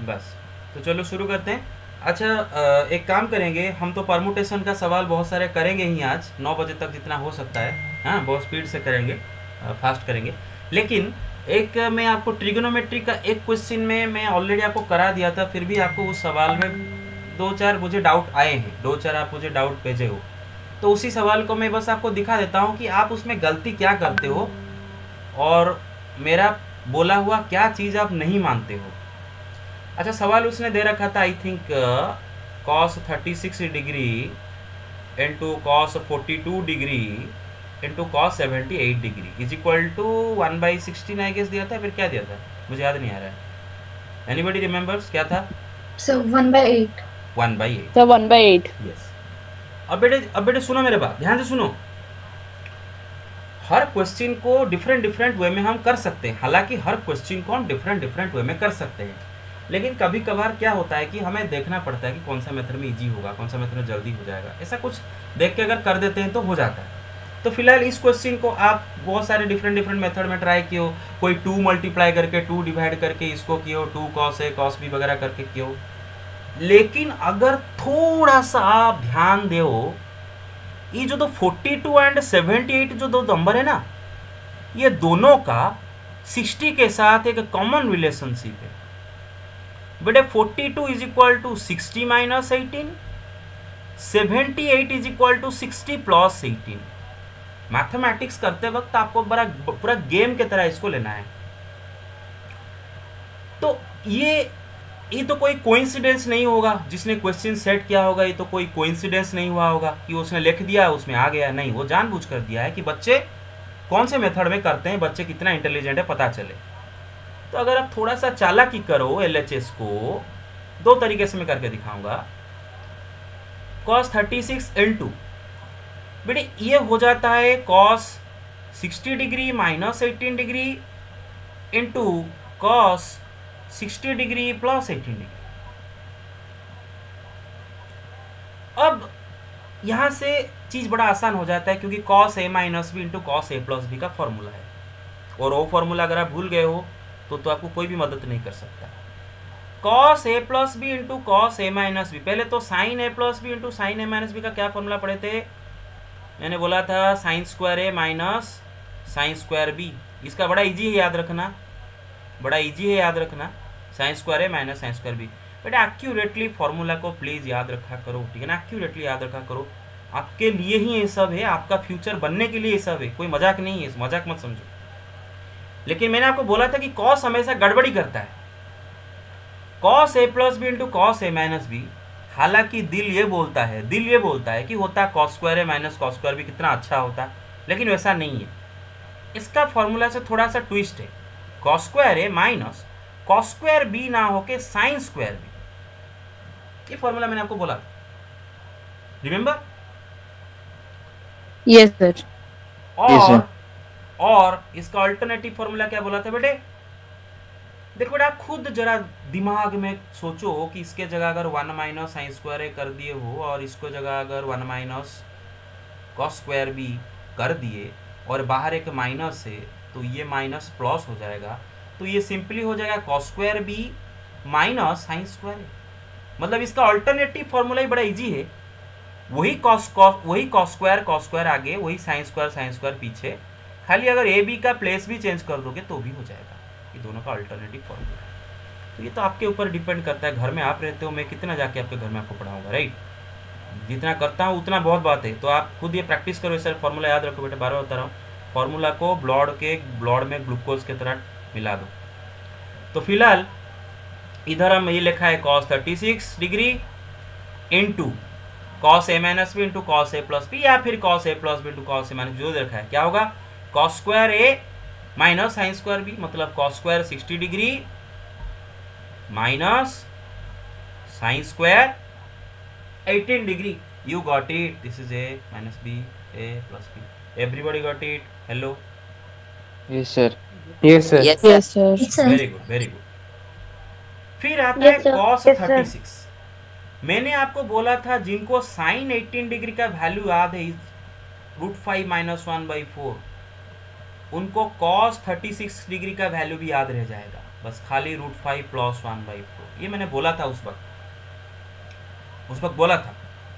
बस, तो चलो शुरू करते हैं। अच्छा, एक काम करेंगे हम, तो परमुटेशन का सवाल बहुत सारे करेंगे ही आज 9 बजे तक जितना हो सकता है। हाँ, बहुत स्पीड से करेंगे, फास्ट करेंगे। लेकिन एक मैं आपको ट्रिग्नोमेट्री का एक क्वेश्चन में मैं ऑलरेडी आपको करा दिया था, फिर भी आपको उस सवाल में दो चार मुझे डाउट आए हैं, दो चार आप मुझे डाउट भेजे हो, तो उसी सवाल को मैं बस आपको दिखा देता हूँ कि आप उसमें गलती क्या करते हो और मेरा बोला हुआ क्या चीज़ आप नहीं मानते हो। अच्छा, सवाल उसने दे रखा था, I think cos 36 degree into cos 42 degree into cos 78 degree is equal to 1/16 I guess दिया था, फिर क्या दिया था मुझे याद नहीं आ रहा है। एनीबडी रिमेंबर्स क्या था? So 1/8. 1/8। सर 1/8। यस। अब बेटे सुनो, मेरे बात ध्यान से सुनो। हर क्वेश्चन को डिफरेंट डिफरेंट वे में हम कर सकते हैं, हालांकि हर क्वेश्चन को हम डिफरेंट डिफरेंट वे में कर सकते हैं, लेकिन कभी कभार क्या होता है कि हमें देखना पड़ता है कि कौन सा मेथड में इजी होगा, कौन सा मेथड में जल्दी हो जाएगा। ऐसा कुछ देख के अगर कर देते हैं तो हो जाता है। तो फिलहाल इस क्वेश्चन को आप बहुत सारे डिफरेंट डिफरेंट मेथड में ट्राई किए हो। कोई 2 मल्टीप्लाई करके 2 डिवाइड करके इसको किए हो, 2 कॉस ए कॉस बी वगैरह करके किए हो। लेकिन अगर थोड़ा सा आप ध्यान दो, ये जो 42 एंड 78 जो दो नंबर है ना, ये दोनों का 60 के साथ एक कॉमन रिलेशनशिप है। बेटे 42 is equal to 60 minus 18, 78 is equal to 60 plus 18। Mathematics करते वक्त आपको बड़ा पूरा गेम की तरह इसको लेना है। तो ये तो कोई कोइंसिडेंस नहीं होगा, जिसने क्वेश्चन सेट किया होगा ये तो कोई कोइंसिडेंस नहीं हुआ होगा कि उसने लिख दिया उसमें आ गया, नहीं, वो जानबूझ कर दिया है कि बच्चे कौन से मेथड में करते हैं, बच्चे कितना इंटेलिजेंट है पता चले। तो अगर आप थोड़ा सा चालाकी करो एलएचएस को, दो तरीके से मैं करके दिखाऊंगा। कॉस 36 इंटू, बेटे ये हो जाता है cos 60 degree minus 18 degree into cos 60 degree plus 18 degree. अब यहां से चीज बड़ा आसान हो जाता है, क्योंकि cos A minus B into cos A plus B का फॉर्मूला है, और वो फॉर्मूला अगर आप भूल गए हो तो आपको कोई भी मदद नहीं कर सकता। Cos A plus B into cos A minus B, पहले तो sign A plus B into sine A minus B का क्या फॉर्मूला पढ़े थे? मैंने बोला था sign square A minus sine square B. इसका बड़ा इजी है याद रखना, बड़ा इजी है याद रखना, sine square A minus sine square B. But accurately formula को प्लीज याद रखा करो, ठीक है ना? एक्यूरेटली याद रखा करो, आपके लिए ही ये सब है, आपका फ्यूचर बनने के लिए ये सब है, कोई मजाक नहीं है, मजाक मत समझो। लेकिन मैंने आपको बोला था कि कॉस हमेशा गड़बड़ी करता है। Cos A plus B into cos A minus B, हालांकि दिल ये बोलता है कि होता cos square A minus cos square B, कितना अच्छा होता, लेकिन वैसा नहीं है। इसका फॉर्मूला से थोड़ा सा ट्विस्ट है। Cos square A minus cos square B ना होके साइन स्क्वायर बी, ये फॉर्मूला मैंने आपको बोला, रिमेंबर? Yes sir. और इसका अल्टरनेटिव फॉर्मूला क्या बोला था बेटे? देखो बेटा, आप खुद जरा दिमाग में सोचो कि इसके जगह अगर 1 माइनस साइन स्क्वायर ए कर दिए हो और इसको जगह अगर 1 माइनस कॉस स्क्वायर बी कर दिए और बाहर एक माइनस है, तो ये माइनस प्लस हो जाएगा, तो ये सिंपली हो जाएगा cos square B minus sine square A. मतलब इसका अल्टरनेटिव फॉर्मूला ही बड़ा इजी है, वही कॉस स्क्वायर आगे, वही साइन स्क्वायर पीछे, खाली अगर ए बी का प्लेस भी चेंज कर दोगे तो भी हो जाएगा। ये दोनों का अल्टरनेटिव फॉर्मूला है। तो ये तो आपके ऊपर डिपेंड करता है, घर में आप रहते हो, मैं कितना जाके आपके घर में आपको पढ़ाऊंगा, राइट? जितना करता हूँ उतना बहुत बात है, तो आप खुद ये प्रैक्टिस करो, सर फॉर्मूला याद रखो बेटे, बार बार बता रहा हूँ, फॉर्मूला को ब्लड में ग्लूकोज की तरह मिला दो। तो फिलहाल इधर हम ये लिखा है cos 36 degree into cos A minus B into cos A plus B, या फिर cos A plus B into cos A minus, जो रखा है क्या होगा? Cos square A minus sine square B, मतलब cos square 60 degree minus sine square 18 degree. You got it, this is A minus B A plus B, everybody got it? Hello? Yes sir. Yes sir. Yes sir. Very good, very good. फिर आता है cos 36। मैंने आपको बोला था जिनको sign 18 degree का value याद है √5 - 1/4, उनको कॉस 36 डिग्री का वैल्यू भी याद रह जाएगा। बस खाली √5 प्लस 1/4। ये मैंने बोला था उस वक्त बोला था।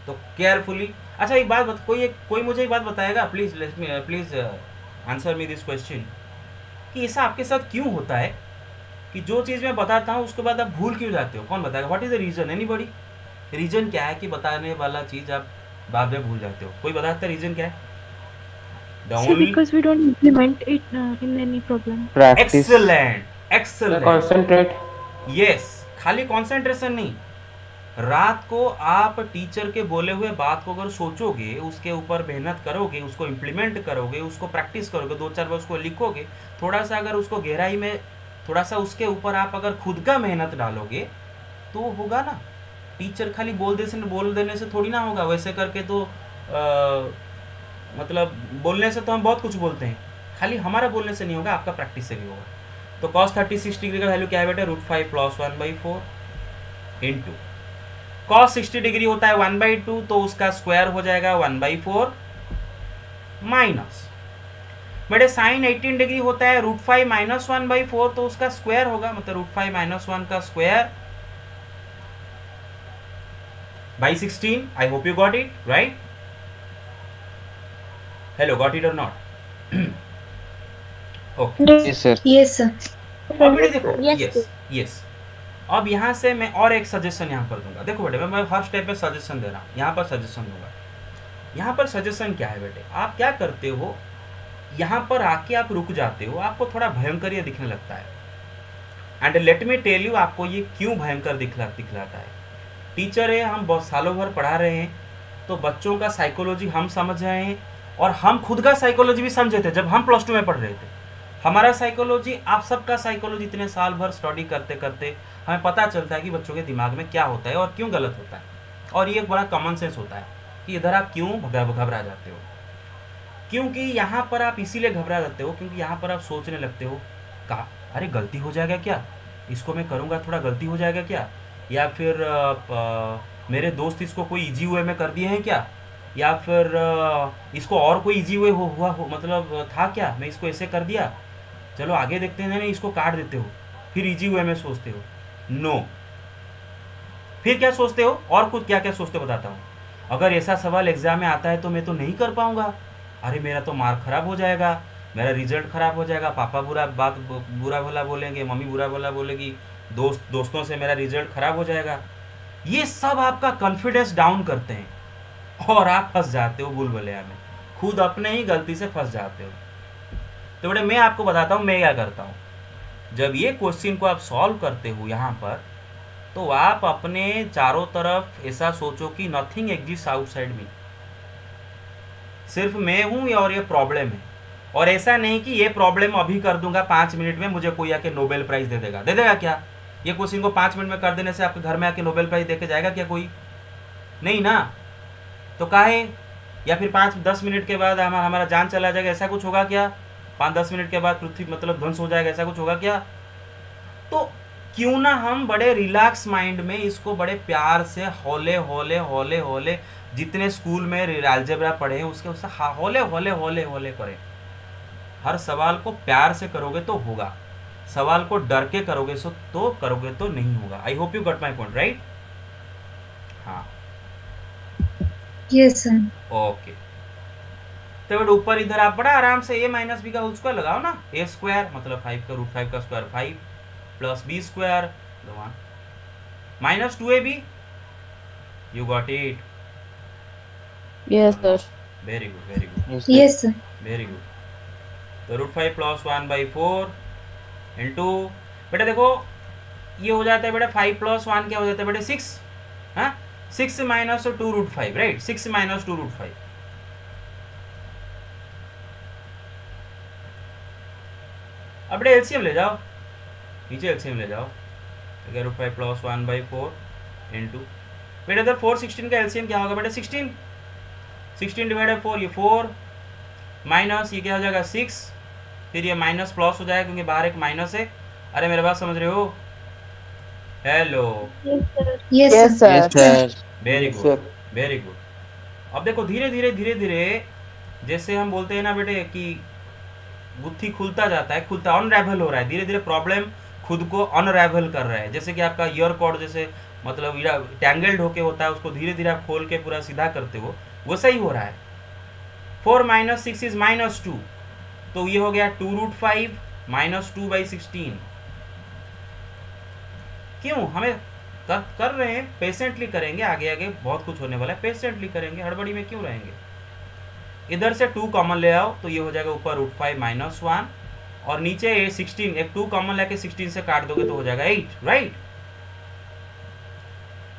तो केयरफुली, अच्छा एक बात कोई मुझे एक बात बताएगा please, please answer me this question, कि ऐसा आपके साथ क्यों होता है कि जो चीज़ मैं बताता हूँ उसके बाद आप भूल क्यों जाते हो? कौन बताएगा? What is the reason? Anybody? Reason क्या है कि बताने वाला चीज़ आप बाद में भूल जाते हो? कोई बता सकता है रीज़न क्या है? The So only because we don't implement it in any problem. Practice. Excellent Concentrate. Yes, खाली कॉन्सेंट्रेशन नहीं, रात को आप टीचर के बोले हुए बात को अगर सोचोगे, उसके ऊपर मेहनत करोगे, उसको इम्प्लीमेंट करोगे, उसको प्रैक्टिस करोगे, 2-4 बार उसको लिखोगे, थोड़ा सा अगर उसको गहराई में, थोड़ा सा उसके ऊपर आप अगर खुद का मेहनत डालोगे तो होगा ना। टीचर खाली बोल देने से थोड़ी ना होगा। वैसे करके तो मतलब बोलने से तो हम बहुत कुछ बोलते हैं, खाली हमारा बोलने से नहीं होगा, आपका प्रैक्टिस से भी होगा। तो cos 36 डिग्री का वैल्यू क्या है बेटा? √5 प्लस 1/4 इंटू cos 60 डिग्री होता है 1/2, तो उसका स्क्वायर हो जाएगा 1/4 माइनस बेटे sin 18 डिग्री होता है √5 माइनस 1/4, तो उसका स्क्वायर होगा, मतलब √5 माइनस 1 का square by 16. I hope you got it, right? Hello, got it or not? Okay. Yes, sir. Yes, sir. अब बेटे देखो, Yes, yes. अब यहाँ से मैं और एक सजेशन यहाँ पर दूंगा। देखो बेटे, मैं हर स्टेप पे सजेशन दे रहा हूँ, यहाँ पर सजेशन दूंगा। यहाँ पर सजेशन क्या है बेटे? आप क्या करते हो, यहाँ पर आके आप रुक जाते हो, आपको थोड़ा भयंकर ये दिखने लगता है। And let me tell you, आपको ये क्यों भयंकर दिखलाता है। टीचर है, हम बहुत सालों भर पढ़ा रहे हैं, तो बच्चों का साइकोलॉजी हम समझ रहे हैं, और हम खुद का साइकोलॉजी भी समझे थे जब हम +2 में पढ़ रहे थे। हमारा साइकोलॉजी, आप सबका साइकोलॉजी, इतने साल भर स्टडी करते करते हमें पता चलता है कि बच्चों के दिमाग में क्या होता है और क्यों गलत होता है। और ये एक बड़ा कॉमन सेंस होता है कि इधर आप क्यों घबरा जाते हो। क्योंकि यहाँ पर आप इसीलिए घबरा जाते हो क्योंकि यहाँ पर आप सोचने लगते हो, कहा अरे गलती हो जाएगा क्या, इसको मैं करूँगा थोड़ा गलती हो जाएगा क्या, या फिर मेरे दोस्त इसको कोई इजी वे में कर दिए हैं क्या, या फिर इसको और कोई इजी वे मतलब था क्या, मैं इसको ऐसे कर दिया, चलो आगे देखते हैं, नहीं इसको काट देते हो, फिर इजी वे में सोचते हो। नो, फिर क्या सोचते हो, और कुछ क्या क्या सोचते हो बताता हूँ। अगर ऐसा सवाल एग्जाम में आता है तो मैं तो नहीं कर पाऊँगा, अरे मेरा तो मार्क खराब हो जाएगा, मेरा रिजल्ट खराब हो जाएगा, पापा बुरा भला बोलेंगे, मम्मी बुरा भला बोलेगी, दोस्तों से मेरा रिजल्ट खराब हो जाएगा। ये सब आपका कॉन्फिडेंस डाउन करते हैं और आप फंस जाते हो बुलबुलिया में, खुद अपने ही गलती से फंस जाते हो। तो बेटे मैं आपको बताता हूँ मैं क्या करता हूँ। जब ये क्वेश्चन को आप सॉल्व करते हो यहाँ पर, तो आप अपने चारों तरफ ऐसा सोचो कि नथिंग एग्जिस्ट आउटसाइड मी, सिर्फ मैं हूँ और ये प्रॉब्लम है। और ऐसा नहीं कि ये प्रॉब्लम अभी कर दूंगा 5 मिनट में मुझे कोई आके नोबेल प्राइज़ दे देगा क्या? ये क्वेश्चन को 5 मिनट में कर देने से आपके घर में आके नोबेल प्राइज़ दे के जाएगा क्या कोई? नहीं ना। तो काहे, या फिर 5-10 मिनट के बाद हमारा जान चला जाएगा, ऐसा कुछ होगा क्या? 5-10 मिनट के बाद पृथ्वी मतलब ध्वंस हो जाएगा, ऐसा कुछ होगा क्या? तो क्यों ना हम बड़े रिलैक्स माइंड में इसको बड़े प्यार से हौले हौले जितने स्कूल में अलजेब्रा पढ़े हैं उसके उससे हौले करें। हर सवाल को प्यार से करोगे तो होगा, सवाल को डर के करोगे तो नहीं होगा। आई hope you got my point, right? हाँ, Yes, sir. ओके। तो बेटा ऊपर इधर आप बड़ा आराम से a माइनस बी का होल स्क्वायर लगाओ ना, a स्क्वायर मतलब 5 का √5 का square 5 plus b square minus 2ab। You got it? Yes, sir. Very good Yes, sir. Very good. तो √5 प्लस 1/4 इंटू, बेटा देखो ये हो जाता है बेटा 5 + 1 क्या हो जाता है बेटा 6, हाँ 6 माइनस 2 √5, राइट? 6 माइनस 2 √5। अब बेटा एलसीएम ले जाओ, नीचे एलसीएम ले जाओ, तो √5 प्लस 1/4 इंटू, बेटा इधर 4 16 का एलसीएम क्या होगा बेटा 16 डिवाइडेड 4, ये 4 माइनस ये क्या हो जाएगा 6, फिर ये माइनस प्लस हो जाएगा क्योंकि बाहर एक माइनस है। अरे मेरे बात समझ रहे हो? Hello, Yes, Yes, sir. Yes, sir. Very Yes, good sir. Very good. अब देखो धीरे धीरे जैसे हम बोलते हैं ना बेटे कि गुत्थी खुलता जाता है, खुलता अनरैवल हो रहा है, धीरे धीरे प्रॉब्लम खुद को अनरेवल कर रहा है, जैसे कि आपका ईयर कॉर्ड जैसे मतलब टैंगल्ड होके होता है, उसको धीरे धीरे आप खोल के पूरा सीधा करते हो, वैसा ही हो रहा है। 4 - 6 इज -2, तो ये हो गया 2√5 -2/16। क्यों हमें कर रहे हैं, पेशेंटली करेंगे, आगे आगे बहुत कुछ होने वाला है, पेशेंटली करेंगे, हड़बड़ी में क्यों रहेंगे। इधर से 2 कॉमन ले आओ तो ये हो जाएगा ऊपर √5 - 1, और नीचे 16, एक 2 कॉमन लेके 16 से काट दोगे तो हो जाएगा 8, राइट।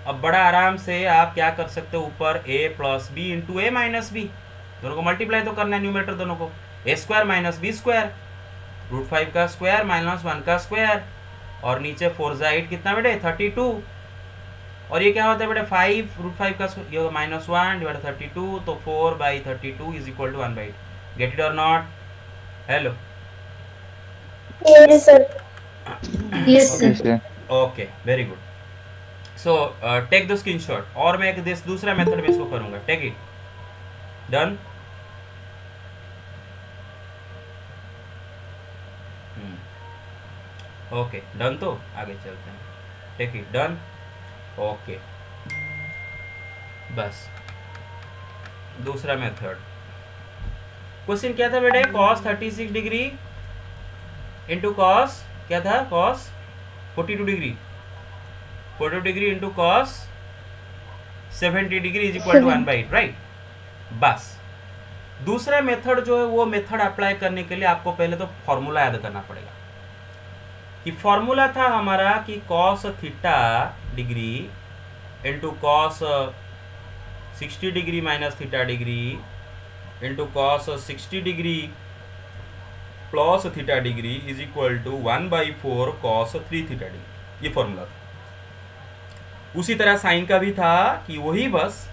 अब बड़ा आराम से आप क्या कर सकते हो, ऊपर a + b × a - b, दोनों को मल्टीप्लाई तो करना है, न्यूमरेटर दोनों को, a² - b², √5 का स्क्वायर -1 का स्क्वायर, और नीचे 4 × 8 कितना बेटे 32, और ये क्या होता है बेटे 5 √5 का ये होगा -1 / 32, तो 4/32 = 1/8। गेट इट और not? Hello, Yes, sir. Yes, Okay, sir. sir. Okay, very good. So take the screenshot, और मैं एक दूसरा मेथड में इसको करूंगा, take it, done. Okay done, तो आगे चलते हैं, टेक इट, डन, ओके। बस दूसरा मेथड, क्वेश्चन क्या था बेटे, cos 36 डिग्री इंटू cos क्या था, cos 42 degree, 42 degree into cos 70 degree is equal to 1/8, right. बस दूसरा मेथड जो है वो मेथड अप्लाई करने के लिए आपको पहले तो फॉर्मूला याद करना पड़ेगा, कि फॉर्मूला था हमारा कि cos theta degree into cos 60 degree minus theta degree into cos 60 degree plus theta degree is equal to 1/4 cos 3 theta degree, ये फॉर्मूला था। उसी तरह साइन का भी था कि वही बस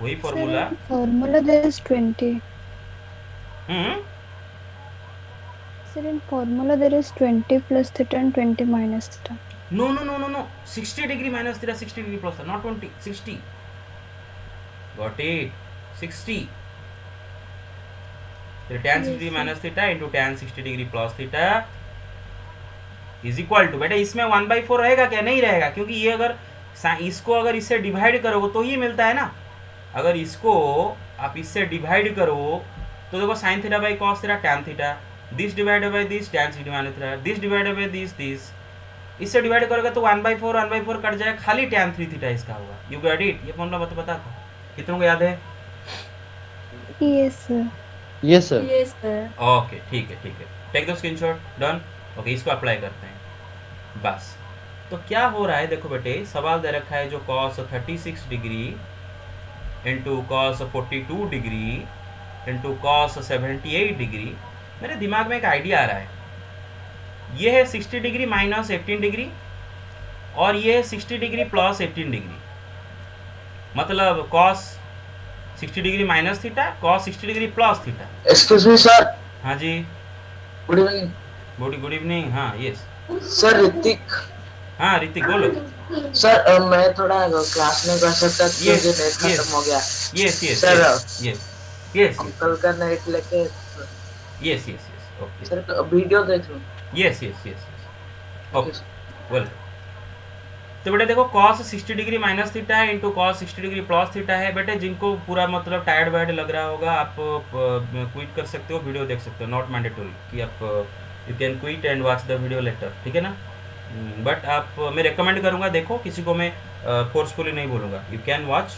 वही formula. Formula there is 20. Hmm, Sir, in formula there is 20 plus theta and 20 minus theta. no 60 degree minus theta 60 degree plus था, नॉट 20, 60, गॉट इट, 60, फिर tan 60 degree minus theta into tan 60 degree plus theta is equal to, बेटा इसमें 1/4 रहेगा क्या, नहीं रहेगा, क्योंकि ये अगर इसको अगर इससे डिवाइड करोगे तो ही मिलता है ना। अगर इसको आप इससे डिवाइड करो तो देखो sin theta by cos theta tan theta, this divided by this tan 60 minus theta, this divided by this, इससे डिवाइड करोगे तो 1/4 कट जाएगा, खाली tan 3 थीटा इसका होगा। यू गॉट इट, ये फॉर्मूला पता था, कितनों को याद है? Yes, sir. Yes, sir. Yes, sir. Okay ठीक है, take the screenshot, done. Okay, इसको अप्लाई करते हैं। बस तो क्या हो रहा है, देखो बेटे सवाल दे रखा है जो cos 36 degree into cos 42 degree into cos 78 degree. मेरे दिमाग में एक आइडिया आ रहा है, ये है 60 डिग्री माइनस 18 डिग्री और ये है 60 डिग्री प्लस 18 डिग्री, मतलब cos 60 degree minus theta cos 60 degree plus theta. Excuse me sir, हाँ जी, गुड इवनिंग गुड इवनिंग, हाँ यस, सर। ऋतिक, हाँ ऋतिक बोलो। सर मैं थोड़ा क्लास में कर सकता क्योंकि Yes, नेट yes. खत्म हो गया। यस सर यस कल का नेट लेके यस ओके, सर वीडियो देख लो। Yes okay well. तो बेटे देखो cos 60 degree minus theta into cos 60 degree plus theta है। बेटे जिनको पूरा मतलब टायर्ड वायर्ड लग रहा होगा आप क्विट कर सकते हो, वीडियो देख सकते हो, नॉट मैंडेटरी कि आप you can quit and watch the video later, ठीक है ना। बट आप मैं रिकमेंड करूँगा, देखो किसी को मैं फोर्सफुली नहीं बोलूँगा, you can watch,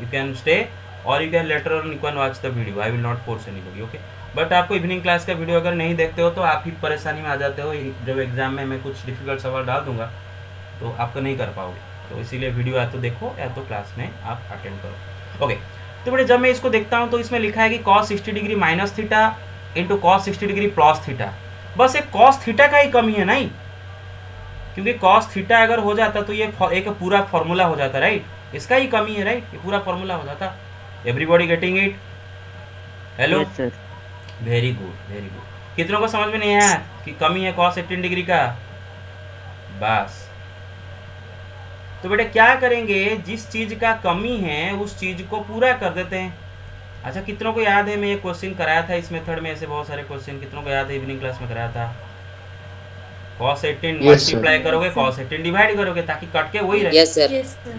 you can stay और you can later on you can watch the video, I will not force anybody, okay. But आपको इवनिंग क्लास का वीडियो अगर नहीं देखते हो तो आप ही परेशानी में आ जाते हो, जब एग्जाम में मैं कुछ डिफिकल्ट सवाल डाल दूंगा तो आपको नहीं कर पाओगे, तो इसीलिए वीडियो या तो देखो या तो क्लास में आप अटेंड करो, ओके। तो बेटे जब मैं इसको देखता हूँ तो इसमें लिखा है कि cos 60 degree minus theta into cos 60 degree plus theta, बस एक cos थीटा का ही कमी है नहीं, क्योंकि cos थीटा अगर हो जाता तो ये एक पूरा फॉर्मूला हो जाता, राइट, इसका ही कमी है, राइट, ये पूरा फॉर्मूला हो जाता। Everybody getting it? Hello, very good. कितनों को समझ में नहीं आया कि कमी है cos 18 डिग्री का? बस तो बेटे क्या करेंगे, जिस चीज का कमी है उस चीज को पूरा कर देते हैं। अच्छा, कितनों को याद है मैं ये क्वेश्चन कराया था इस मेथड में? ऐसे बहुत सारे क्वेश्चन कितनों को याद है इवनिंग क्लास में कराया था? cos 18 Yes, sir. मल्टीप्लाई करोगे, Yes, sir. cos 18 डिवाइड करोगे ताकि कट के वही रहे। Yes sir. Yes, sir.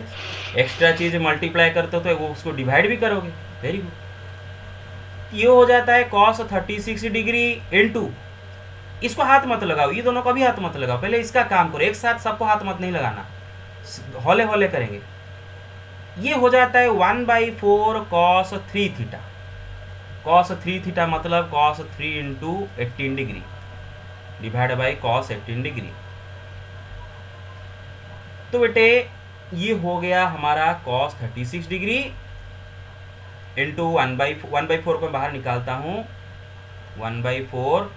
Extra चीज मल्टीप्लाई करते हो तो वो उसको डिवाइड भी करोगे। Very good. ये हो जाता है cos 36 डिग्री इनटू, इसको हाथ मत लगाओ, ये दोनों का भी हाथ मत लगाओ, पहले इसका काम करो, एक साथ सबको हाथ मत नहीं लगाना, हौले हौले करेंगे। ये हो जाता है 1/4 cos 3 थीटा। cos 3 थीटा मतलब cos 3 into 18 degree divide by cos 18 degree. तो बेटे ये हो गया हमारा cos 36 डिग्री इंटू 1/4 को बाहर निकालता हूँ, 1/4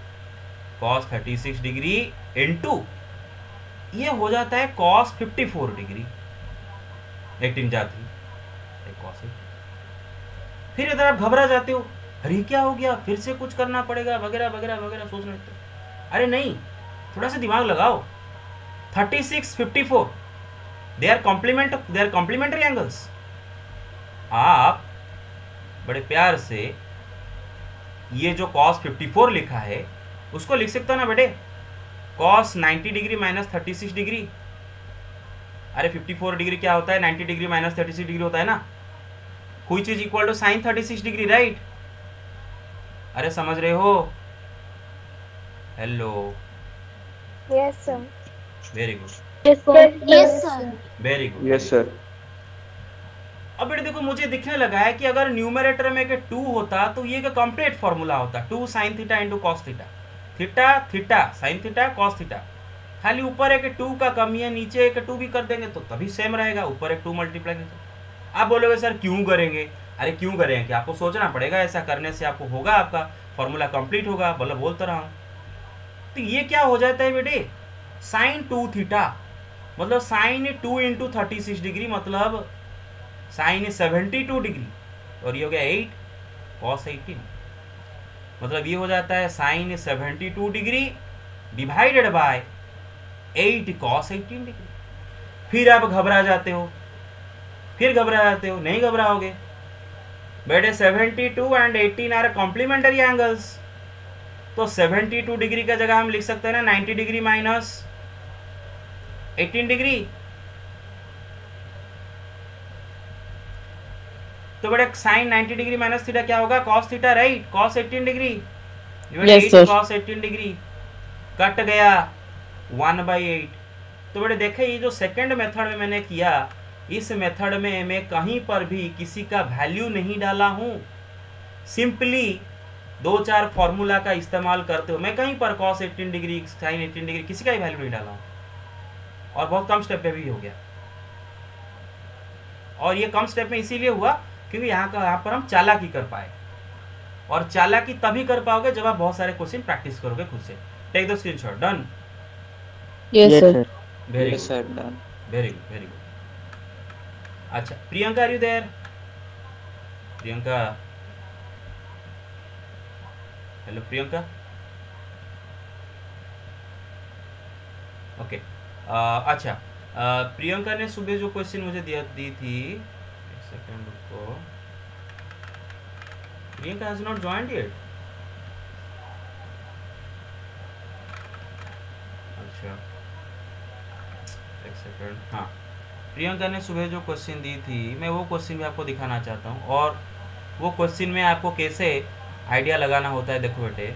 cos 36 डिग्री इंटू ये हो जाता है cos 54 डिग्री, 18 जाती cos 8। फिर इधर आप घबरा जाते हो, अरे क्या हो गया, फिर से कुछ करना पड़ेगा वगैरह वगैरह वगैरह सोच रहे थे। अरे नहीं, थोड़ा सा दिमाग लगाओ। 36 54 दे आर कॉम्प्लीमेंट्री एंगल्स। आप बड़े प्यार से ये जो cos 54 लिखा है उसको लिख सकते हो ना बेटे, cos 90 डिग्री माइनस 36 डिग्री। अरे 54 डिग्री क्या होता है, 90 डिग्री माइनस 36 डिग्री होता है ना, which is equal to sin 36 degree, right? अरे समझ रहे हो? Hello, Yes, sir. Very good, Yes, sir. Yes, sir. Very good. Yes, sir. अब बेटे देखो, मुझे दिखने लगा है कि अगर न्यूमरेटर में के 2 होता तो ये का कंप्लीट फॉर्मूला होता, 2 sin theta into cos theta, theta theta sine theta cos theta. खाली ऊपर एक 2 का कमी है, नीचे एक 2 भी कर देंगे तो तभी सेम रहेगा, ऊपर एक 2 मल्टीप्लाई करके। आप बोलोगे सर क्यों करेंगे? अरे क्यों करेंगे कि आपको सोचना पड़ेगा, ऐसा करने से आपको होगा, आपका फॉर्मूला कंप्लीट होगा, बोलता रहा हूँ। तो ये क्या हो जाता है बेटे, साइन 2 थीटा मतलब साइन 2 इंटू 36 डिग्री मतलब साइन 72 डिग्री, और ये हो गया 8 cos 18 मतलब ये हो जाता है sine 72 degree divided by 8 cos 18 degree. फिर आप घबरा जाते हो, नहीं घबराओगे बेटे, 72 एंड 18 आर कॉम्प्लीमेंटरी एंगल्स, तो 72 डिग्री का जगह हम लिख सकते हैं ना 90 डिग्री माइनस 18 डिग्री। तो बेटा साइन 90 डिग्री माइनस थीटा क्या होगा, cos theta, right? cos 18 degree, Yes, sir. cos 18 degree cut गया 1/8। तो बेटे देखे, ये जो सेकंड मेथड में मैंने किया, इस मेथड में मैं कहीं पर भी किसी का वैल्यू नहीं डाला हूं, सिंपली 2-4 फॉर्मूला का इस्तेमाल करते हो, मैं कहीं पर cos 18 डिग्री साइन 18 डिग्री किसी का ही वैल्यू नहीं डाला हूं, और बहुत कम स्टेप पे भी हो गया। और ये कम स्टेप में इसीलिए हुआ क्योंकि यहाँ पर हम चालाकी कर पाए, और चालाकी तभी कर पाओगे जब आप बहुत सारे क्वेश्चन प्रैक्टिस करोगे खुद से। Take the screenshot, done? Yes, sir. Very Yes, good, sir. Done. Very good, very good. अच्छा Priyanka, are you there? Priyanka, hello Priyanka. Okay, अच्छा, प्रियंका ने सुबह जो क्वेश्चन मुझे दी थी, एक सेकंड रुको, Priyanka has not joined yet. अच्छा एक सेकंड, हाँ, प्रियंका ने सुबह जो क्वेश्चन दी थी, मैं वो क्वेश्चन भी आपको दिखाना चाहता हूँ, और वो क्वेश्चन में आपको कैसे आइडिया लगाना होता है। देखो बेटे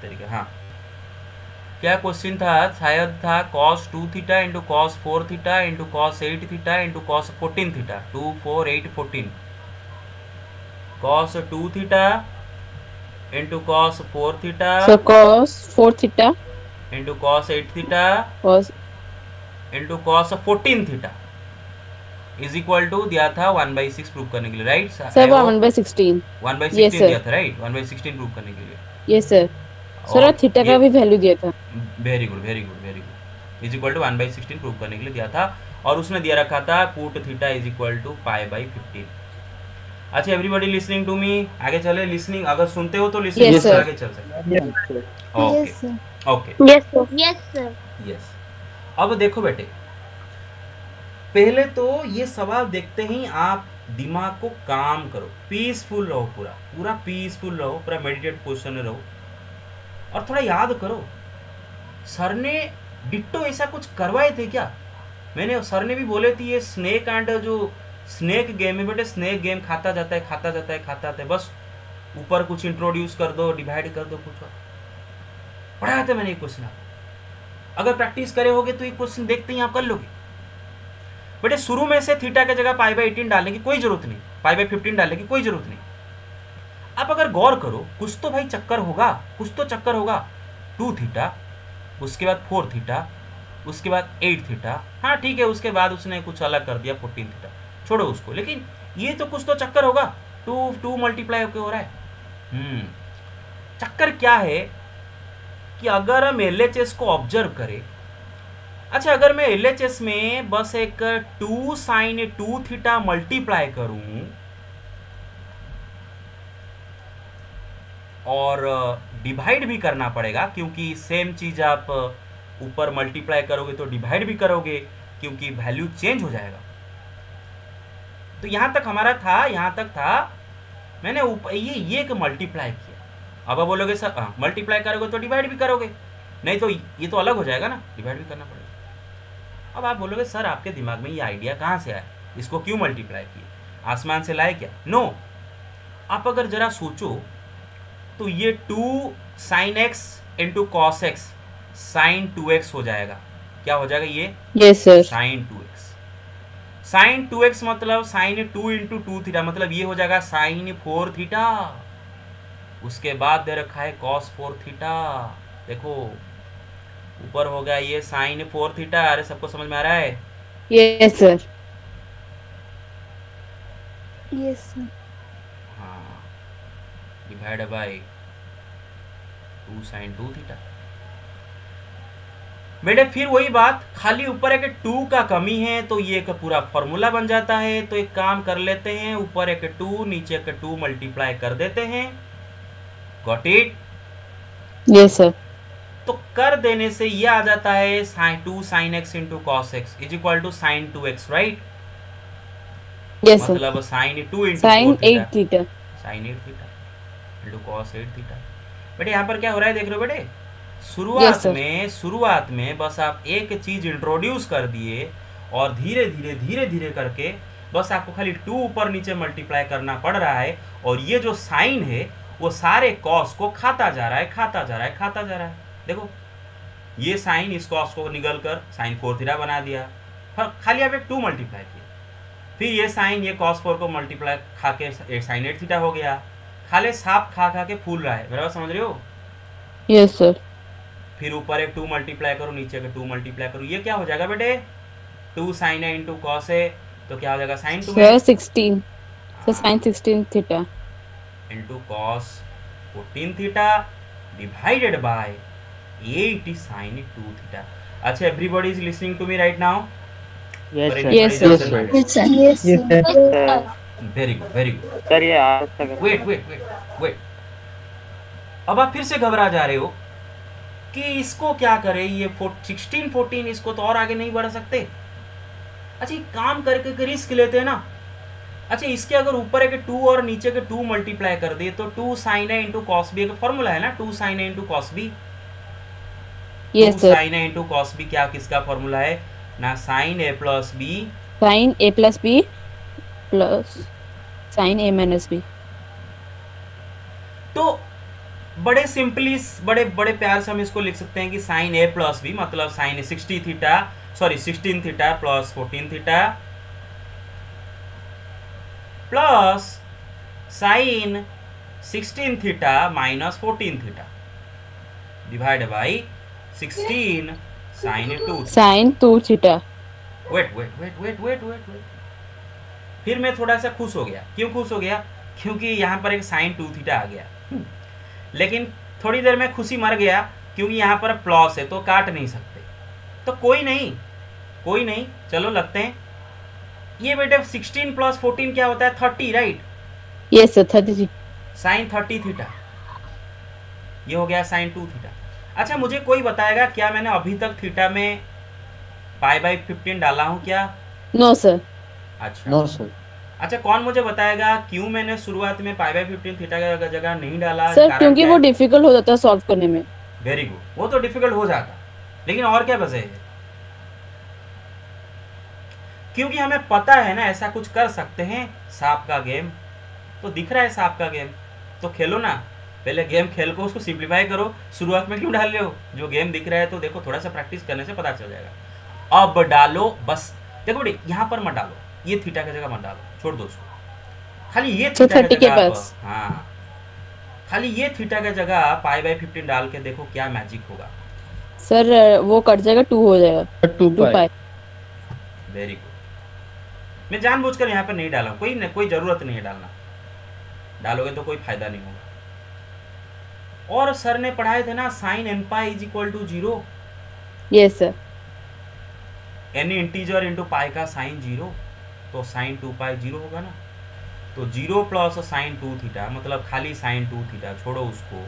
तरीका, हाँ, क्या क्वेश्चन था, शायद था cos 2 theta into cos 4 theta into cos 8 theta into cos 14 theta, 2 4 8 14, cos 2 theta into cos 4 theta So cos 4 theta into cos 8 theta cos into cos 14 theta is equal to दिया था 1/6 प्रूव करने के लिए, right? 1/16. 1/16 Yes, sir. दिया था, right? 1/16 prove करने के लिए। Yes sir. सर थीटा का भी वैल्यू दिया था। Very good, very good, very good. Is equal to 1/16 prove करने के लिए दिया था, और उसने दिया रखा था put theta is equal to π/15। अच्छा एवरीबॉडी लिसनिंग टू मी, आगे चले, लिसनिंग अगर सुनते हो तो लिसनिंग Yes, sir. आगे चल सकते। Okay Yes, sir. Okay, Yes, sir. Yes, sir. Yes. अब देखो बेटे, पहले तो ये सवाल देखते ही आप दिमाग को काम करो, पीसफुल रहो, पूरा पूरा पीसफुल रहो, पूरा मेडिटेट पोजिशन में रहो और थोड़ा याद करो सर ने डिट्टो ऐसा कुछ करवाए थे क्या। मैंने सर ने भी बोले थे ये स्नेक एंड जो स्नेक गेम है बेटे, स्नेक गेम खाता जाता है खाता जाता है खाता जाता है, बस ऊपर कुछ इंट्रोड्यूस कर दो, डिवाइड कर दो, कुछ और पढ़ाया था मैंने ये क्वेश्चन। अगर प्रैक्टिस करे होगे तो ये क्वेश्चन देखते ही आप कर लोगे बेटे। शुरू में से थीटा की जगह पाई बाई 18 डालने की कोई जरूरत नहीं, पाई बाई 15 डालने की कोई जरूरत नहीं। आप अगर गौर करो कुछ तो भाई चक्कर होगा, कुछ तो चक्कर होगा। 2 थीटा, उसके बाद 4 थीटा, उसके बाद 8 थीटा, हाँ ठीक है, उसके बाद उसने कुछ अलग कर दिया 14 थीटा, छोड़ो उसको, लेकिन ये तो कुछ तो चक्कर होगा। 2 मल्टीप्लाई होके हो रहा है। चक्कर क्या है कि अगर हम LHS को ऑब्जर्व करें, अच्छा अगर मैं LHS में बस एक 2 साइन 2 थीटा मल्टीप्लाई करूं और डिवाइड भी करना पड़ेगा, क्योंकि सेम चीज आप ऊपर मल्टीप्लाई करोगे तो डिवाइड भी करोगे, क्योंकि वैल्यू चेंज हो जाएगा। तो यहां तक हमारा था, यहां तक था, मैंने ये एक मल्टीप्लाई किया। अब आप बोलोगे सर मल्टीप्लाई करोगे तो डिवाइड भी करोगे, नहीं तो ये तो अलग हो जाएगा ना, डिवाइड भी करना पड़ेगा। अब आप बोलोगे सर आपके दिमाग में ये आइडिया कहाँ से आया, इसको क्यों मल्टीप्लाई किए, आसमान से लाए क्या? नो, आप अगर जरा सोचो तो ये 2 sine x into cos X sine 2x हो जाएगा। क्या हो जाएगा ये? Yes sir. Sign 2x, sign 2x मतलब साइन 2 इंटू 2 थीटा, मतलब ये हो जाएगा साइन 4 थीटा। उसके बाद दे रखा है कॉस 4 थीटा, देखो ऊपर हो गया ये साइन 4 थीटा। अरे सबको समझ में आ रहा है? Yes sir. Yes sir. हाँ, डिवाइड बाय 2 साइन 2 थीटा। बेटे फिर वही बात, खाली ऊपर एक 2 का कमी है तो ये एक पूरा फॉर्मूला बन जाता है। तो एक काम कर लेते हैं, ऊपर एक 2 नीचे एक 2 मल्टीप्लाई कर देते हैं। Got it? Yes sir. तो कर देने से ये आ जाता है sine 2 sine x into cos x is equal to sine 2x, right? Yes sir. मतलब sine 2 into sine 8 theta, sine 8 theta into cos 8 theta. बेटे यहाँ पर क्या हो रहा है देख रहे हो बेटे, शुरुआत में बस आप एक चीज इंट्रोड्यूस कर दिए और धीरे धीरे करके बस आपको खाली 2 ऊपर नीचे मल्टीप्लाई करना पड़ रहा है, और ये जो साइन है वो सारे कॉस को खाता जा रहा है, खाता जा रहा है, खाता जा रहा है। देखो ये साइन इस कॉस को निगल कर साइन 4 थीटा बना दिया, खाली आप एक 2 मल्टीप्लाई किया। फिर ये साइन ये कॉस 4 को मल्टीप्लाई खा के एक साइन 8 थीटा हो गया। खाली साफ खा के फूल रहा है, बराबर समझ रहे हो? Yes sir. फिर ऊपर एक 2 मल्टीप्लाई करो, नीचे का 2 मल्टीप्लाई करो, ये क्या हो जाएगा बेटे? 2 साइन है इंटू कॉस है, तो क्या हो जाएगा sine 2 sir 16, sir sine 16 theta into cos 14 theta divided by 8 sine 2 theta. अच्छा, everybody is listening to me right now? Yes, sir. Yes, Yes, sir. Yes, sir. Very good, very good. Sir ये आस्था कर wait. अब आप फिर से घबरा जा रहे हो कि इसको क्या करें, ये 16 14 इसको तो और आगे नहीं बढ़ा सकते। अच्छा एक काम करके रिस्क लेते हैं ना। अच्छा इसके अगर ऊपर एक 2 और नीचे के 2 मल्टीप्लाई कर दे तो 2 sine A into cos B, एक फॉर्मूला है ना 2 sine A into cos B. Yes 2 sir. Sine A into cos B क्या किसका फॉर्मूला है ना? Sine A plus B sine A plus B plus sine A minus B. तो बड़े simply बड़े प्यार से हम इसको लिख सकते हैं कि साइन ए प्लस बी मतलब sine 16 theta plus 14 theta plus sine 16 theta minus 14 theta divide by 16 sine 2 theta. Wait. फिर मैं थोड़ा सा खुश हो गया। क्यों खुश हो गया? क्योंकि यहाँ पर एक साइन 2 थीटा आ गया। लेकिन थोड़ी देर में खुशी मर गया क्योंकि यहाँ पर प्लस है तो काट नहीं सकते। तो कोई नहीं, चलो लगते हैं। ये बेटे 16 प्लस 14 क्या होता है? 30, right? Yes sir 30 sine 30 theta, ये हो गया साइन 2 थीटा। अच्छा मुझे कोई बताएगा क्या मैंने अभी तक थीटा में पाई बाई 15 डाला हूँ क्या? No sir. अच्छा नो सर। अच्छा, कौन मुझे बताएगा क्यों मैंने शुरुआत में पाई बाय 15 थीटा का जगह नहीं डाला? सर कारण क्योंकि क्या वो है? डिफिकल्ट हो जाता है सॉल्व करने में। वेरी गुड, वो तो डिफिकल्ट हो जाता, लेकिन और क्या वजह है? क्योंकि हमें पता है ना ऐसा कुछ कर सकते हैं। सांप का गेम तो दिख रहा है, सांप का गेम तो खेलो ना, पहले गेम खेल को उसको सिंप्लीफाई करो। शुरुआत में क्यों डाल रहे हो? जो गेम दिख रहा है तो देखो, थोड़ा सा प्रैक्टिस करने से पता चल जाएगा। अब डालो बस। देखो बेटे, यहाँ पर मत डालो, ये थीटा की जगह मत डालो, छोड़ दो उसको। खाली ये तो थीटा 30 की के जगह पास। हाँ, खाली ये थीटा की जगह पाई बाय 15 डाल के देखो क्या मैजिक होगा। सर वो कट जाएगा, 2 हो जाएगा, 2 2 पाई। Very good. मैं जानबूझकर यहाँ पर नहीं डाला, कोई जरूरत नहीं है डालना, डालोगे तो कोई फायदा नहीं होगा। और सर ने पढ़ाए थे ना sine N pi is equal to 0। Yes sir. Any integer into pi का साइन 0, तो साइन 2 पाई 0 होगा ना। तो 0 प्लस साइन 2 थीटा, मतलब खाली साइन 2 थीटा छोड़ो उसको,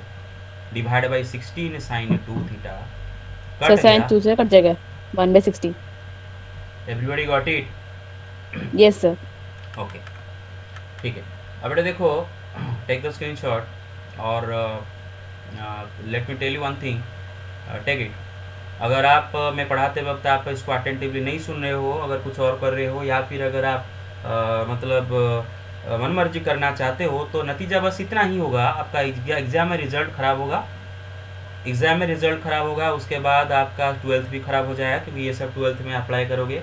divide by 16 sine 2 theta, sir cut sine गया। 2 से कट जाएगा 1/16। Everybody got it? Yes sir. Okay, ठीक है। अब बेटा देखो, टेक द स्क्रीनशॉट और let me tell you one thing, take it. अगर आप मैं पढ़ाते वक्त आप इसको अटेंटिवली नहीं सुन रहे हो, अगर कुछ और कर रहे हो, या फिर अगर आप मतलब मनमर्जी करना चाहते हो, तो नतीजा बस इतना ही होगा, आपका एग्ज़ाम में रिजल्ट ख़राब होगा। एग्ज़ाम में रिजल्ट ख़राब होगा, उसके बाद आपका 12th भी ख़राब हो जाएगा, क्योंकि ये सब 12th में अप्लाई करोगे।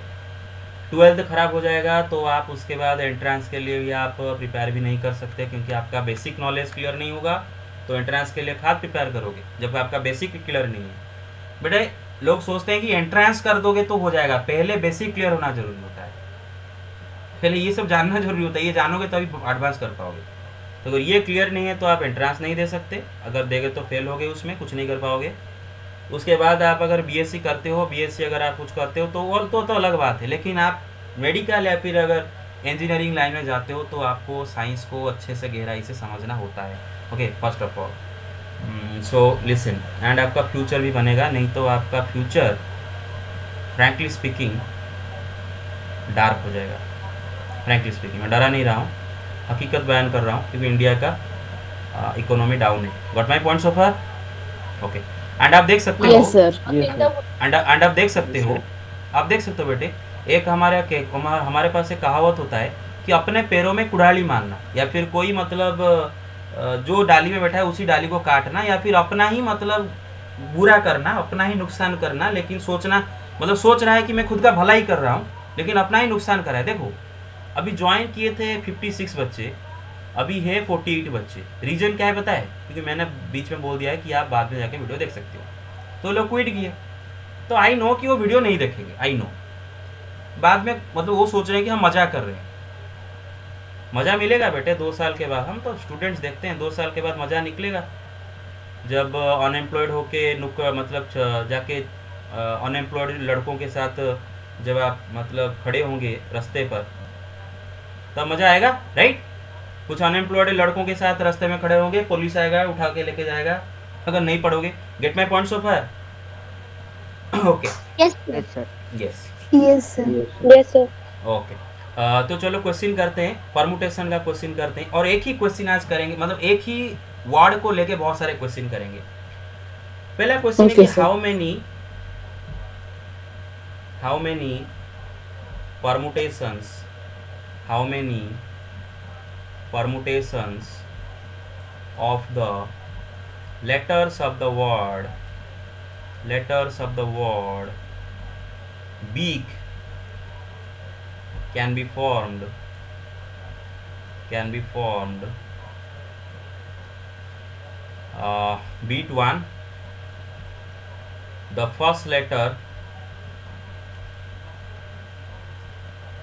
12th ख़राब हो जाएगा तो आप उसके बाद एंट्रेंस के लिए भी आप प्रिपेयर भी नहीं कर सकते, क्योंकि आपका बेसिक नॉलेज क्लियर नहीं होगा। तो एंट्रेंस के लिए खाद प्रिपेयर करोगे जब आपका बेसिक क्लियर नहीं है। बेटे लोग सोचते हैं कि एंट्रेंस कर दोगे तो हो जाएगा, पहले बेसिक क्लियर होना जरूरी होता है, पहले ये सब जानना जरूरी होता है, ये जानोगे तभी एडवांस कर पाओगे। तो अगर ये क्लियर नहीं है तो आप एंट्रेंस नहीं दे सकते, अगर देगे तो फेल होगे, उसमें कुछ नहीं कर पाओगे। उसके बाद आप अगर बीएससी करते हो, बीएससी अगर आप कुछ करते हो तो और तो अलग बात है, लेकिन आप मेडिकल या फिर अगर इंजीनियरिंग लाइन में जाते हो तो आपको साइंस को अच्छे से गहराई से समझना होता है। Okay, first of all so listen, and आपका फ्यूचर भी बनेगा, नहीं तो आपका फ्यूचर फ्रैंकली स्पीकिंग डार्क हो जाएगा। फ्रैंकली स्पीकिंग मैं डरा नहीं रहा हूँ, हकीकत बयान कर रहा हूँ, क्योंकि इंडिया का इकोनॉमी डाउन है। Got my points of okay. And आप देख सकते हो, यस सर। एंड आप देख सकते हो, आप देख सकते हो बेटे, एक हमारे पास एक कहावत होता है कि अपने पैरों में कुड़ाली मारना, या फिर कोई मतलब जो डाली में बैठा है उसी डाली को काटना, या फिर अपना ही मतलब बुरा करना, अपना ही नुकसान करना, लेकिन सोचना मतलब सोच रहा है कि मैं खुद का भला ही कर रहा हूँ, लेकिन अपना ही नुकसान कर रहा है। देखो अभी ज्वाइन किए थे 56 बच्चे, अभी है 48 बच्चे। रीज़न क्या है पता है? क्योंकि मैंने बीच में बोल दिया है कि आप बाद में जाके वीडियो देख सकते हो, तो लोग क्विट किए। तो आई नो कि वो वीडियो नहीं देखेंगे, आई नो। बाद में मतलब वो सोच रहे हैं कि हम मज़ा कर रहे हैं। मज़ा मिलेगा बेटे 2 साल के बाद, हम तो स्टूडेंट्स देखते हैं 2 साल के बाद मज़ा निकलेगा, जब अनएम्प्लॉयड होके मतलब जाके अनएम्प्लॉयड लड़कों के साथ जब आप मतलब खड़े होंगे रास्ते पर, तब मज़ा आएगा, राइट? कुछ अनएम्प्लॉयड लड़कों के साथ रास्ते में खड़े होंगे, पुलिस आएगा उठा के लेके जाएगा अगर नहीं पढ़ोगे। Get my points of fire? Okay, Yes. Yes, sir. Yes, Yes, sir. Yes sir. Okay. तो चलो क्वेश्चन करते हैं, परमुटेशन का क्वेश्चन करते हैं, और एक ही क्वेश्चन आज करेंगे, मतलब एक ही वर्ड को लेके बहुत सारे क्वेश्चन करेंगे। पहला क्वेश्चन है Okay, कि sir. How many permutations, how many permutations of the letters of the word beak can be formed beat 1, the first letter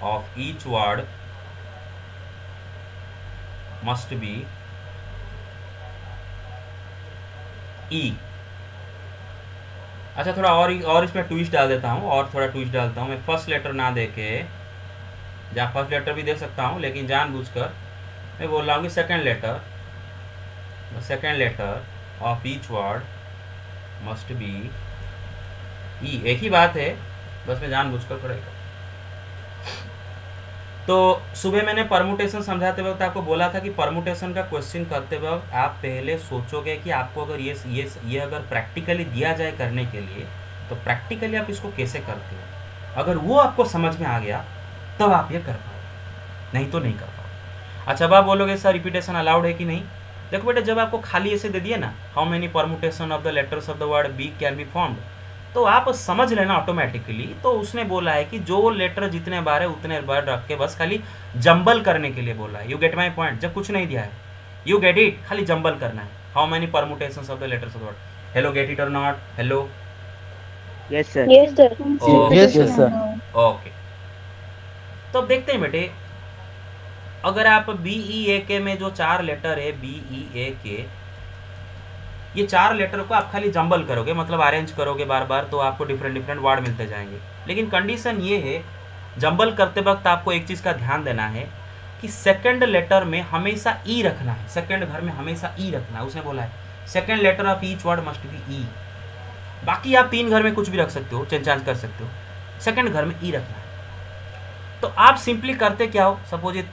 of each word must be E। अच्छा, थोड़ा और इसमें ट्विस्ट डाल देता हूँ, और थोड़ा ट्विस्ट डालता हूँ मैं। फर्स्ट लेटर ना दे के, जहाँ फर्स्ट लेटर भी दे सकता हूँ, लेकिन जानबूझकर मैं बोल रहा हूँ कि second letter of each word must be E. एक ही बात है, बस मैं जानबूझकर पढ़ेगा। तो सुबह मैंने परमुटेशन समझाते वक्त आपको बोला था कि परमुटेशन का क्वेश्चन करते वक्त आप पहले सोचोगे कि आपको अगर ये अगर प्रैक्टिकली दिया जाए करने के लिए, तो प्रैक्टिकली आप इसको कैसे करते हो। अगर वो आपको समझ में आ गया तब आप ये कर पाओ, नहीं तो नहीं कर पाओ। अच्छा, अब आप बोलोगे सर रिपीटेशन अलाउड है कि नहीं। देखो बेटा, जब आपको खाली ऐसे दे दिए ना, how many permutation of the letters of the word B can be formed, तो आप समझ लेना ऑटोमेटिकली। तो उसने बोला है कि जो लेटर जितने बार है उतने बार रख के बस खाली जंबल करने के लिए बोला है। You get my point. जब कुछ नहीं दिया है, यू गेट इट, खाली जंबल करना है। How many permutations of the letters of the word. Hello, get it और not? Hello, Yes, sir. Yes, sir. Yes, sir. Okay. तो अब देखते हैं बेटे, अगर आप बी ई ए के में जो 4 लेटर है, बी ई ए के, ये 4 लेटर को आप खाली जंबल करोगे, मतलब अरेंज करोगे बार बार, तो आपको डिफरेंट डिफरेंट वर्ड मिलते जाएंगे। लेकिन कंडीशन ये है, जंबल करते वक्त आपको एक चीज़ का ध्यान देना है कि सेकंड लेटर में हमेशा ई रखना है। सेकंड घर में हमेशा ई रखना है। उसने बोला है second letter of each word must be E. बाकी आप 3 घर में कुछ भी रख सकते हो, चेंज कर सकते हो, सेकंड घर में ई रखना है। तो आप सिंपली करते क्या हो, सपोज ये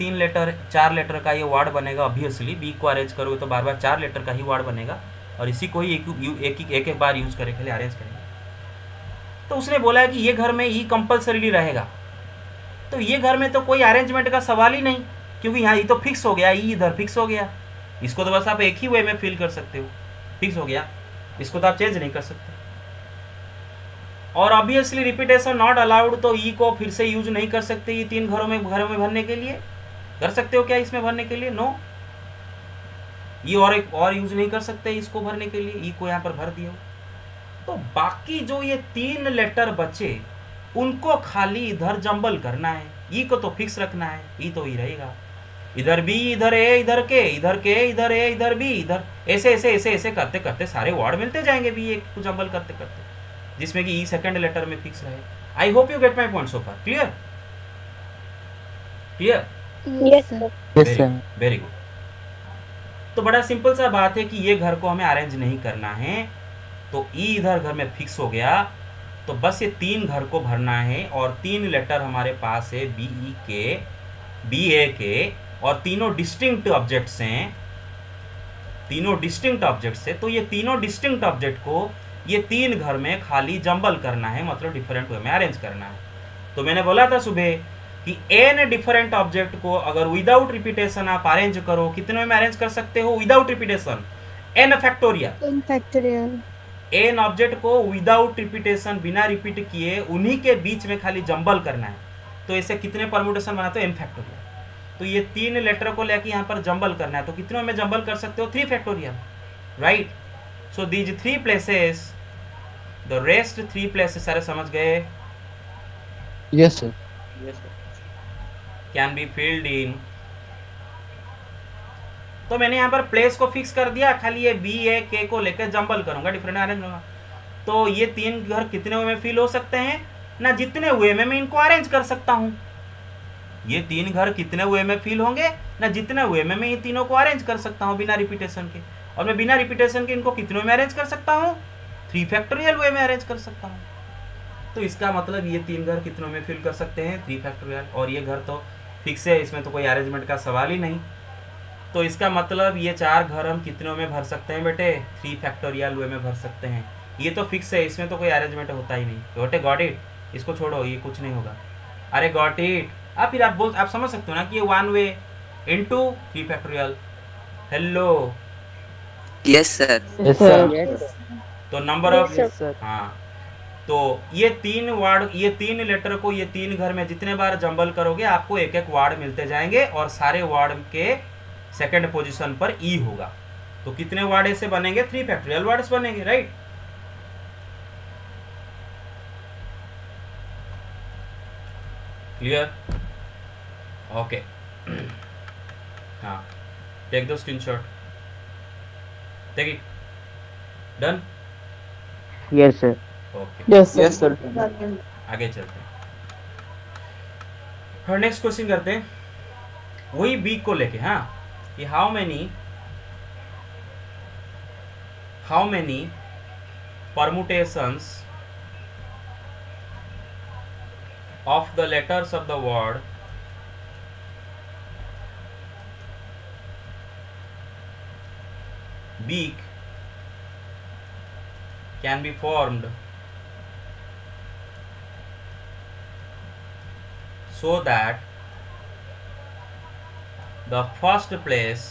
4 लेटर का ये वर्ड बनेगा। ऑब्वियसली बी को अरेंज करोगे तो बार बार 4 लेटर का ही वर्ड बनेगा, और इसी को ही एक बार यूज करने के लिए अरेंज करेंगे। तो उसने बोला है कि ये घर में ई कंपल्सरीली रहेगा, तो ये घर में तो कोई अरेंजमेंट का सवाल ही नहीं, क्योंकि यहाँ ई तो फिक्स हो गया, ई इधर फिक्स हो गया। इसको तो बस आप एक ही वे में फिल कर सकते हो, फिक्स हो गया, इसको तो आप चेंज नहीं कर सकते। और ऑब्वियसली रिपीटेशन नॉट अलाउड, तो ई को फिर से यूज नहीं कर सकते ये 3 घरों में भरने के लिए। कर सकते हो क्या इसमें भरने के लिए? नो, ये और यूज नहीं कर सकते इसको भरने के लिए, ई को यहाँ पर भर दिया। तो बाकी जो ये 3 लेटर बचे उनको खाली इधर जंबल करना है। ई को तो फिक्स रखना है, ई तो ई रहेगा, इधर बी, इधर ए, इधर के, इधर के, इधर ए, इधर बी, इधर ऐसे ऐसे ऐसे ऐसे करते करते सारे वर्ड मिलते जाएंगे बी ए को जंबल करते करते, जिसमें कि ई सेकंड लेटर में फिक्स रहे। आई hope you get my point so far. Clear? Clear? Yes, sir. Yes, sir. Very good. तो बड़ा सिंपल सा बात है कि ये घर को हमें अरेंज नहीं करना है, तो ई इधर घर में फिक्स हो गया, तो बस ये 3 घर को भरना है। और 3 लेटर हमारे पास है बी ई के, बी ए के, और तीनों डिस्टिंक्ट ऑब्जेक्ट्स हैं, तीनों डिस्टिंक्ट ऑब्जेक्ट्स है। तो ये तीनों डिस्टिंक्ट ऑब्जेक्ट को ये 3 घर में खाली जंबल करना है, मतलब डिफरेंट वे में अरेंज करना है। तो मैंने बोला था सुबह कि एन डिफरेंट ऑब्जेक्ट को अगर विदाउट रिपीटेशन आप अरेंज करो, कितने में अरेंज कर सकते हो without repetition? N factorial. In factorial. N object को विदाउट रिपीटेशन, बिना रिपीट किए उन्हीं के बीच में खाली जंबल करना है। तो ऐसे कितने परमुटेशन बनाते हो? N factorial. तो ये 3 लेटर को लेके यहाँ पर जंबल करना है, तो कितने में जंबल कर सकते हो? 3 factorial, right. So these 3 places, the rest 3 places, सारे समझ गए? Yes, sir. Can be filled इन। तो मैंने यहाँ पर प्लेस को फिक्स कर दिया, खाली ये बी ए के को लेकर जंबल करूंगा, डिफरेंट अरेंज करूंगा। तो ये 3 घर कितने वे में फिल हो सकते हैं ना, जितने वे में मैं इनको अरेंज कर सकता हूँ। ये 3 घर कितने वे में फिल होंगे ना, जितने वे में मैं ये तीनों को अरेंज कर सकता हूँ बिना रिपीटेशन के। और मैं बिना रिपीटेशन के इनको कितनों में अरेंज कर सकता हूँ? 3 फैक्टोरियल वे में अरेंज कर सकता हूँ। तो इसका मतलब ये 3 घर कितनों में फिल कर सकते हैं? 3 फैक्टोरियल। और ये घर तो फिक्स है, इसमें तो कोई अरेंजमेंट का सवाल ही नहीं। तो इसका मतलब ये 4 घर हम कितनों में भर सकते हैं बेटे? 3 फैक्टोरियल वे में भर सकते हैं। ये तो फिक्स है, इसमें तो कोई अरेंजमेंट होता ही नहीं। तो बेटे गॉट इट, इसको छोड़ो, ये कुछ नहीं होगा। अरे गॉट इट। अब फिर आप समझ सकते हो ना कि ये 1 way into 3 factorial. Hello, Yes, sir. Yes, sir. तो नंबर ऑफ, Yes, sir. हाँ, तो ये 3 वर्ड, ये 3 लेटर को ये 3 घर में जितने बार जंबल करोगे आपको एक एक वर्ड मिलते जाएंगे, और सारे वर्ड के सेकंड पोजीशन पर ई होगा। तो कितने वर्ड ऐसे बनेंगे? 3 फैक्टोरियल वर्ड्स बनेंगे, राइट। क्लियर? ओके। हाँ, take the screenshot, take it, done. Yes, sir. Okay, Yes, sir. Yes, sir. आगे चलते हैं और नेक्स्ट क्वेश्चन करते हैं, वही बी को लेके। हाँ, कि how many permutations of the letters of the word beak can be formed so that the first place,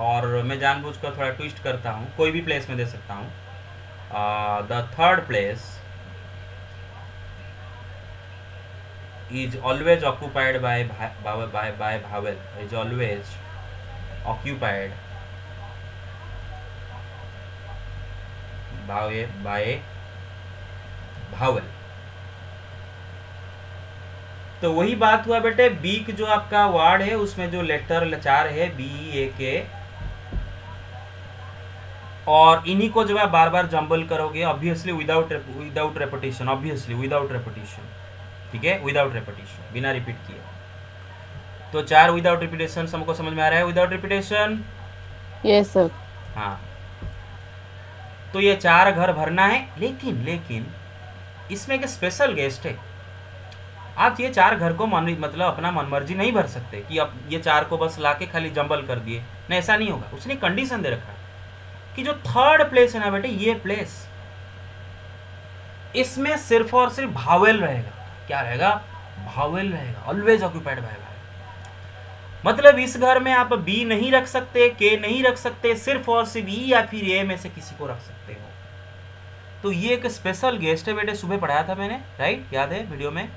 और मैं जानबूझकर थोड़ा ट्विस्ट करता हूँ, कोई भी प्लेस में दे सकता हूँ, the third place is always occupied by vowel, is always occupied by vowel। तो वही बात हुआ बेटे, बीक जो आपका वर्ड है उसमें जो लेटर लचार है BEAK, और इन्हीं को जब आप बार बार जंबल करोगे, obviously without repetition, obviously without repetition, ठीक है, विदाउट रेपिटेशन, बिना रिपीट किए। तो 4 विदाउट रिपीटेशन हमको समझ में आ रहा है, विदाउट रिपीटेशन। Yes sir. हाँ, तो ये 4 घर भरना है, लेकिन इसमें एक स्पेशल गेस्ट है। आप ये 4 घर को मतलब अपना मनमर्जी नहीं भर सकते कि अब ये 4 को बस लाके खाली जंबल कर दिए, नहीं, ऐसा नहीं होगा। उसने कंडीशन दे रखा है कि जो थर्ड प्लेस है ना बेटे, ये प्लेस, इसमें सिर्फ और सिर्फ भावेल रहेगा। क्या रहेगा? भावेल रहेगा, ऑलवेज ऑक्यूपाइड बाय भावेल। मतलब इस घर में आप बी नहीं रख सकते, के नहीं रख सकते, सिर्फ और सिर्फ ई या फिर ए में से किसी को रख सकते हो। तो ये एक स्पेशल गेस्ट है बेटे, सुबह पढ़ाया था मैंने, राइट? याद है वीडियो में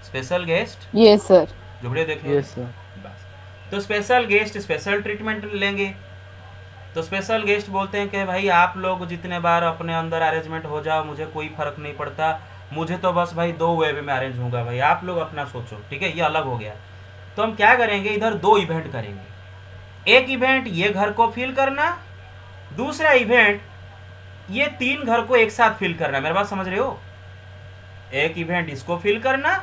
स्पेशल गेस्ट? Yes sir. जो वीडियो देख लो। Yes sir. बस, तो स्पेशल गेस्ट स्पेशल ट्रीटमेंट लेंगे। तो स्पेशल गेस्ट बोलते हैं कि भाई आप लोग जितने बार अपने अंदर अरेंजमेंट हो जाओ, मुझे कोई फर्क नहीं पड़ता, मुझे तो बस भाई 2 वे में अरेंज होगा, भाई आप लोग अपना सोचो, ठीक है? ये अलग हो गया। तो हम क्या करेंगे, इधर 2 इवेंट करेंगे। एक इवेंट ये घर को फिल करना, दूसरा इवेंट ये 3 घर को एक साथ फिल करना। मेरे बात समझ रहे हो? एक इवेंट इसको फिल करना,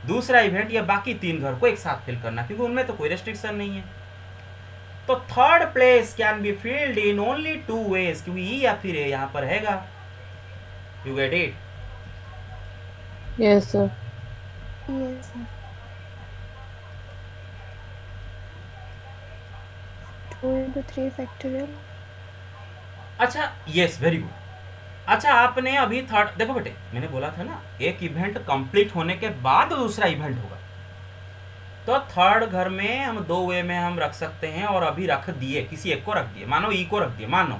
दूसरा इवेंट ये बाकी 3 घर को एक साथ फिल करना, क्योंकि उनमें तो कोई रेस्ट्रिक्शन नहीं है। तो third place can be filled in only 2 ways, क्योंकि ई या फिर ए यहाँ पर हैगा। You get it? Yes sir. Yes, sir. 2 into 3 factorial. अच्छा, यस, वेरी गुड। अच्छा, आपने अभी थर्ड, देखो बेटे मैंने बोला था ना, एक इवेंट कंप्लीट होने के बाद दूसरा इवेंट होगा। तो थर्ड घर में हम 2 वे में हम रख सकते हैं, और अभी रख दिए, किसी एक को रख दिए, मानो ई को रख दिए, मानो,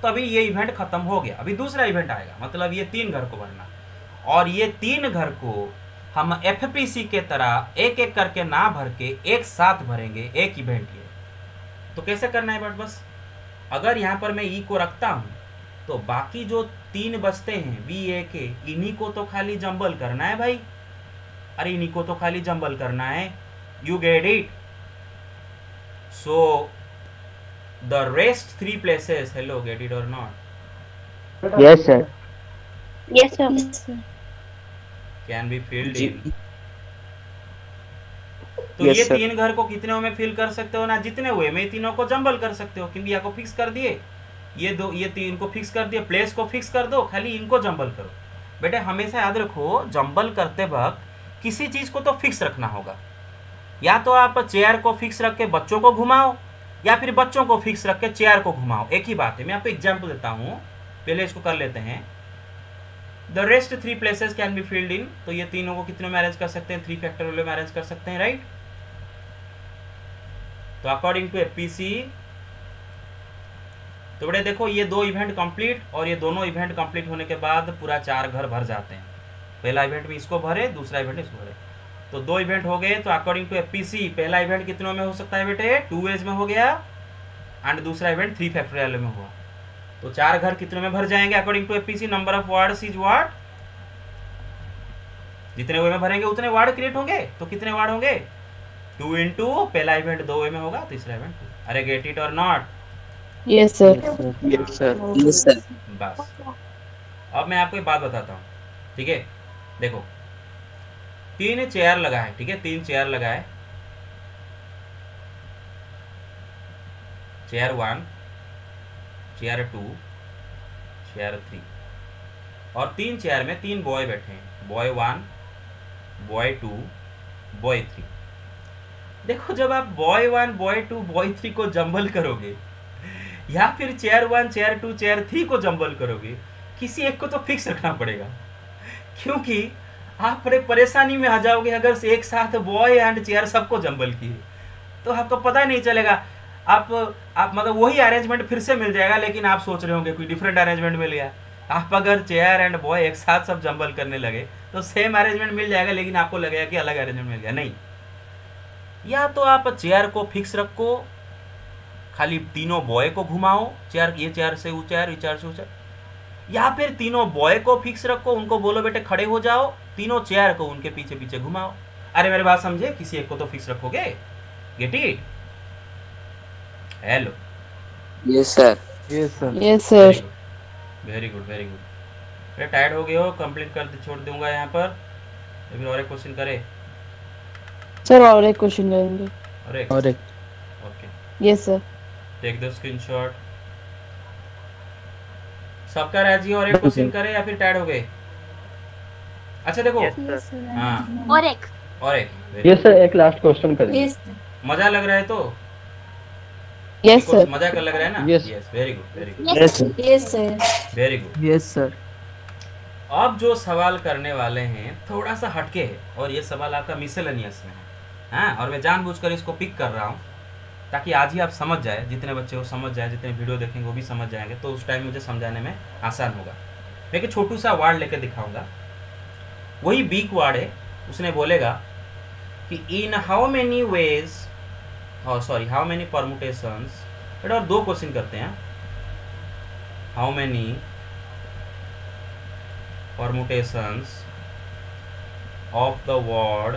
तो अभी ये इवेंट खत्म हो गया, अभी दूसरा इवेंट आएगा। मतलब ये 3 घर को भरना, और ये 3 घर को हम FPC के तरह एक एक करके ना भर के एक साथ भरेंगे, एक इवेंट ये। तो कैसे करना है? बट बस अगर यहाँ पर मैं ई को रखता हूँ, तो बाकी जो 3 बचते हैं BA के, इन्हीं को तो खाली जंबल करना है भाई। अरे इन्हीं को तो खाली जंबल करना है। You get it? So the rest 3 places, hello, get it और not? Yes, sir. Yes, sir. Yes, sir. Can be filled जी। इन। तो Yes, ये sir. 3 घर को कितने में फिल कर सकते हो ना, जितने हुए में तीनों को जंबल कर सकते हो, क्योंकि या को फिक्स कर दिए, ये 3 को फिक्स कर दिए, प्लेस को फिक्स कर दो, खाली इनको जंबल करो। बेटे हमेशा याद रखो, जंबल करते वक्त किसी चीज को तो फिक्स रखना होगा। या तो आप चेयर को फिक्स रख के बच्चों को घुमाओ, या फिर बच्चों को फिक्स रख के चेयर को घुमाओ, एक ही बात है। मैं आपको एग्जाम्पल देता हूँ, पहले इसको कर लेते हैं। The rest 3 places can be filled इन। तो ये तीनों को कितने में अरेंज कर सकते हैं? 3 फैक्टोरियल में अरेंज कर सकते हैं, राइट? तो अकॉर्डिंग टू FPC, तो बेटे देखो ये 2 इवेंट कंप्लीट, और ये दोनों इवेंट कंप्लीट होने के बाद पूरा 4 घर भर जाते हैं। पहला इवेंट में इसको भरे, दूसरा इवेंट इसको भरे, तो 2 इवेंट हो गए। तो अकॉर्डिंग टू FPC पहला इवेंट कितनों में हो सकता है बेटे? 2 वेज में हो गया, एंड दूसरा इवेंट 3 फैक्टोरियल में हुआ। तो 4 घर कितने में भर जाएंगे according to FPC? Number of words is what? जितने वे में भरेंगे उतने वर्ड क्रिएट होंगे। तो कितने वर्ड होंगे? 2 into पहला इवेंट 2 वे में होगा, तीसरा इवेंट 2। अरे गेट इट और not? Yes sir. Yes, sir. Yes, sir. बस अब मैं आपको एक बात बताता हूँ, ठीक है? देखो 3 चेयर लगा है, ठीक है? 3 चेयर लगा है, चेयर 1, चेयर 2, चेयर 3, और 3 चेयर में 3 बॉय बैठे हैं, बॉय 1, बॉय 2, बॉय 3। देखो जब आप बॉय 1, बॉय 2, बॉय 3 को जंबल करोगे, या फिर चेयर 1, चेयर 2, चेयर 3 को जंबल करोगे, किसी एक को तो फिक्स रखना पड़ेगा, क्योंकि आप बड़े परेशानी में आ जाओगे अगर एक साथ बॉय एंड चेयर सबको जंबल किए तो आपको पता नहीं चलेगा। आप मतलब वही अरेंजमेंट फिर से मिल जाएगा, लेकिन आप सोच रहे होंगे कोई डिफरेंट अरेंजमेंट मिल गया। आप अगर चेयर एंड बॉय एक साथ सब जंबल करने लगे तो सेम अरेंजमेंट मिल जाएगा, लेकिन आपको लगेगा कि अलग अरेंजमेंट मिल गया। नहीं, या तो आप चेयर को फिक्स रखो, खाली तीनों बॉय को घुमाओ, चेयर ये चेयर से वो चेयर, ये चेयर से वो चेयर, या फिर तीनों बॉय को फिक्स रखो, उनको बोलो बेटे खड़े हो जाओ, तीनों चेयर को उनके पीछे पीछे घुमाओ। अरे मेरी बात समझे, किसी एक को तो फिक्स रखोगे। Get it? Hello? Yes, sir. Yes, sir. Yes, sir. Very good, very good. अरे टायर्ड हो गए हो, कंप्लीट कर छोड़ दूंगा यहाँ पर, अभी और एक क्वेश्चन करे। सर और एक क्वेश्चन करेंगे। और एक okay, yes sir. Take the screenshot. सबका राजी और एक क्वेश्चन करे या फिर टायर्ड हो गए? अच्छा देखो, हाँ और एक यस सर, एक लास्ट क्वेश्चन करेंगे। मजा लग रहा है तो? यस कुछ सर। मजा कर लग रहा है ना? Yes. Yes, very good, very good, Yes, sir. Yes sir. Very good. Yes sir. अब जो सवाल करने वाले हैं थोड़ा सा हटके है, और ये सवाल आपका मिसलेनियस में है, हाँ, और मैं जानबूझकर इसको पिक कर रहा हूँ ताकि आज ही आप समझ जाए, जितने बच्चे वो समझ जाए, जितने वीडियो देखेंगे वो भी समझ जाएंगे, तो उस टाइम मुझे समझाने में आसान होगा। मैं एक छोटू सा वर्ड लेके दिखाऊंगा, वही बीक वर्ड है। उसने बोलेगा कि in how many ways, how many permutations, और दो क्वेश्चन करते हैं, how many permutations of the word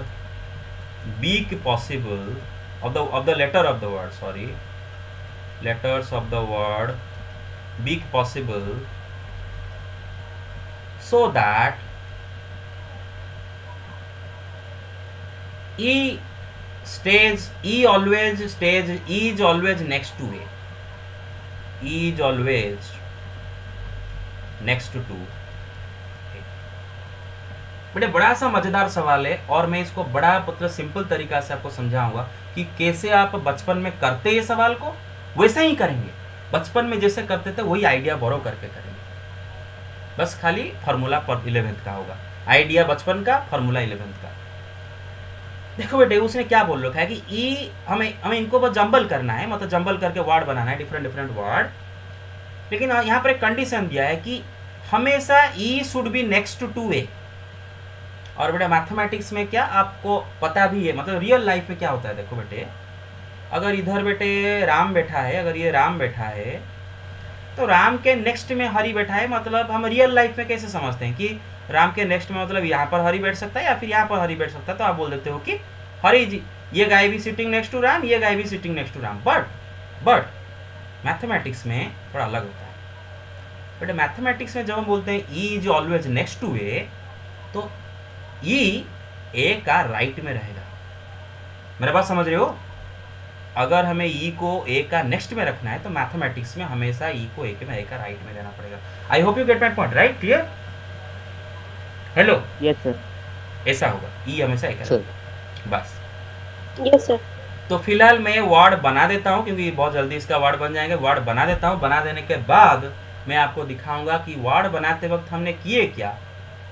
beak possible, of the letter of the word, sorry, letters of the word beak possible, so that E always next to A, E is always next to बड़े बड़ा सा मजेदार सवाल है, और मैं इसको बड़ा मतलब सिंपल तरीका से आपको समझाऊंगा कि कैसे आप बचपन में करते ये सवाल को वैसा ही करेंगे, बचपन में जैसे करते थे वही आइडिया बोरो करके करेंगे, बस खाली फार्मूला पर 11th का होगा, आइडिया बचपन का, फार्मूला 11th का। देखो बेटे, उसने क्या बोल रखा है कि ई हमें इनको बस जंबल करना है, मतलब जंबल करके वर्ड बनाना है, डिफरेंट वर्ड, लेकिन यहाँ पर एक कंडीशन दिया है कि हमेशा ई शुड बी नेक्स्ट टू ए। और बेटा मैथमेटिक्स में क्या आपको पता भी है, मतलब रियल लाइफ में क्या होता है, देखो बेटे, अगर इधर बेटे राम बैठा है, अगर ये राम बैठा है तो राम के नेक्स्ट में हरि बैठा है, मतलब हम रियल लाइफ में कैसे समझते हैं कि राम के नेक्स्ट में मतलब यहाँ पर हरि बैठ सकता है या फिर यहाँ पर हरि बैठ सकता है, तो आप बोल देते हो कि हरि जी, ये गाय भी सिटिंग नेक्स्ट टू राम, ये गाय भी sitting next to Ram. But mathematics में थोड़ा अलग होता है बेटा। मैथमेटिक्स में जब हम बोलते हैं E is always next to A, तो ई ए का राइट में रहेगा। मेरे बात समझ रहे हो? अगर हमें ई को ए का नेक्स्ट में रखना है तो मैथमेटिक्स में हमेशा ई को ए का राइट में लेना पड़ेगा। आई hope you get my point, right? Clear? Hello? Yes sir. ऐसा होगा, ई हमेशा ए का सर। बस। Yes sir. तो फिलहाल मैं वर्ड बना देता हूँ, क्योंकि बहुत जल्दी इसका वर्ड बन जाएंगे। वर्ड बना देता हूँ, बना देने के बाद मैं आपको दिखाऊंगा कि वर्ड बनाते वक्त हमने किए क्या।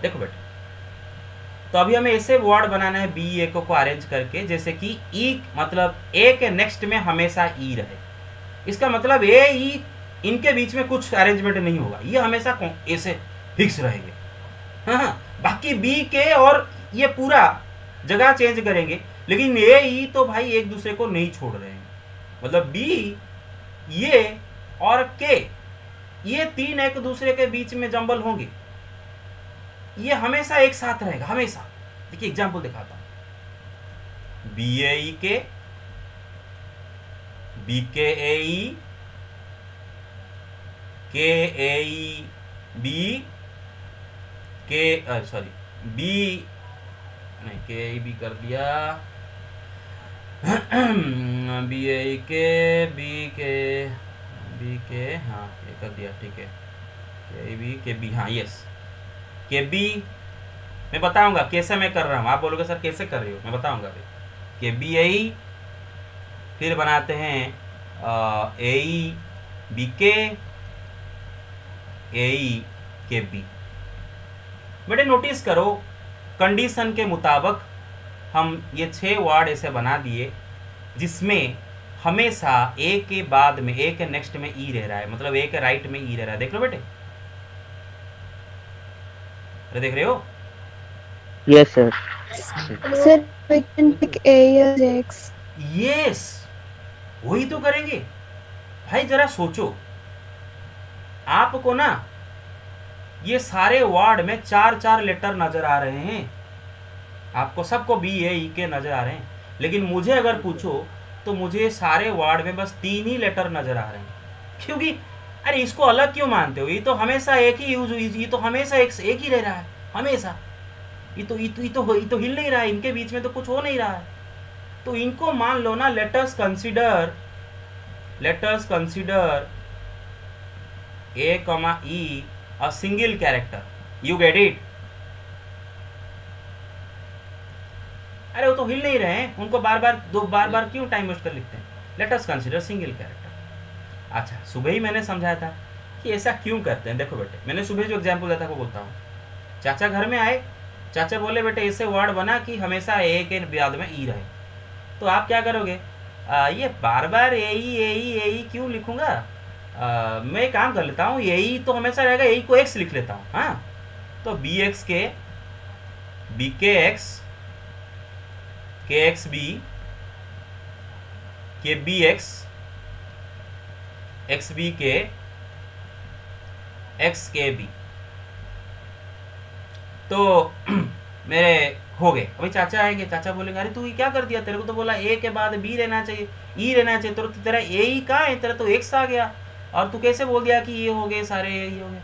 देखो बेटे, तो अभी हमें ऐसे वर्ड बनाना है बी ए को अरेंज करके, जैसे कि ई मतलब ए के नेक्स्ट में हमेशा ई रहे। इसका मतलब ए ई इनके बीच में कुछ अरेंजमेंट नहीं होगा, ये हमेशा ऐसे फिक्स रहेंगे। हाँ, बाकी बी के और ये पूरा जगह चेंज करेंगे, लेकिन ए ई तो भाई एक दूसरे को नहीं छोड़ रहे हैं। मतलब बी, ये और के, ये तीन एक दूसरे के बीच में जंबल होंगे, ये हमेशा एक साथ रहेगा, हमेशा। देखिए एग्जांपल दिखाता हूं, बी ए ई के, बी के ए ई, के ए ई बी, के सॉरी बी नहीं, के ए बी कर दिया, बी ए के, बी के हाँ ये कर दिया, ठीक है, के बी हाँ यस, के बी मैं बताऊंगा कैसे मैं कर रहा हूँ। आप बोलोगे सर कैसे कर रहे हो, मैं बताऊंगा अभी। के बी ए, फिर बनाते हैं ए ई, बी के ए ई के बी। बेटे नोटिस करो कंडीशन के मुताबिक हम ये 6 वार्ड ऐसे बना दिए जिसमें हमेशा ए के बाद में, ए के नेक्स्ट में ई रह रहा है, मतलब ए के राइट में ई रह रहा है। देख लो बेटे, अरे देख रहे हो? Yes sir. Sir, we can pick A as X. Yes, वही तो करेंगे भाई। जरा सोचो, आपको ना ये सारे वार्ड में 4-4 लेटर नजर आ रहे हैं, आपको सबको बी ए ई के नजर आ रहे हैं, लेकिन मुझे अगर पूछो तो मुझे सारे वार्ड में बस 3 ही लेटर नजर आ रहे हैं। क्योंकि अरे इसको अलग क्यों मानते हो? ये तो हमेशा एक ही यूज, ये तो हमेशा एक ही रह रहा है, हमेशा। ये तो हिल नहीं रहा है, इनके बीच में तो कुछ हो नहीं रहा है। तो इनको मान लो ना, letters consider a comma E a single character. You get it? अरे वो तो हिल नहीं रहे हैं, उनको बार बार क्यों टाइम वेस्ट कर लिखते हैं? Let us consider single character. अच्छा, सुबह ही मैंने समझाया था कि ऐसा क्यों करते हैं। देखो बेटे, मैंने सुबह जो एग्जाम्पल दिया था वो बोलता हूँ। चाचा घर में आए, चाचा बोले बेटे ऐसे वर्ड बना कि हमेशा ए के बाद में ई रहे। तो आप क्या करोगे? ये बार बार ए ई क्यों लिखूंगा? मैं एक काम कर लेता हूँ, ए ई तो हमेशा रहेगा, ए ई को एक्स लिख लेता हूँ। हाँ, तो बी एक्स के बी के एक्स के एक्स बी के बी एक्स एक्स बी के एक्स के बी। तो मेरे हो गए। अभी चाचा आएंगे, चाचा बोलेंगे अरे तू ये क्या कर दिया? तेरे को तो बोला ए के बाद बी रहना चाहिए, ई रहना चाहिए, तो तेरा ए ई कहाँ है? तेरा तो एक्स आ गया, और तू कैसे बोल दिया कि ये हो गए सारे, ये हो गए?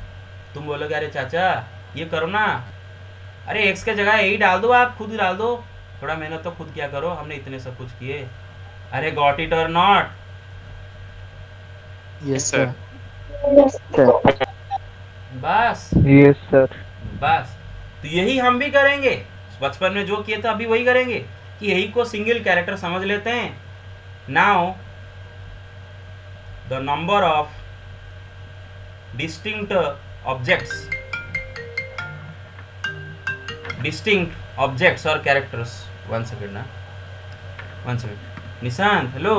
तुम बोलोगे अरे चाचा ये करो ना, अरे एक्स के जगह ए ई डाल दो, आप खुद डाल दो, थोड़ा मेहनत तो खुद क्या करो, हमने इतने सब कुछ किए। अरे गॉट इट और नॉट? Yes sir. बस यस सर। बस, तो यही हम भी करेंगे। बचपन में जो किए थे अभी वही करेंगे कि यही को सिंगल कैरेक्टर समझ लेते हैं। Now the number of distinct objects और कैरेक्टर्स। 1 सेकेंड ना, 1 सेकेंड। निशांत हेलो,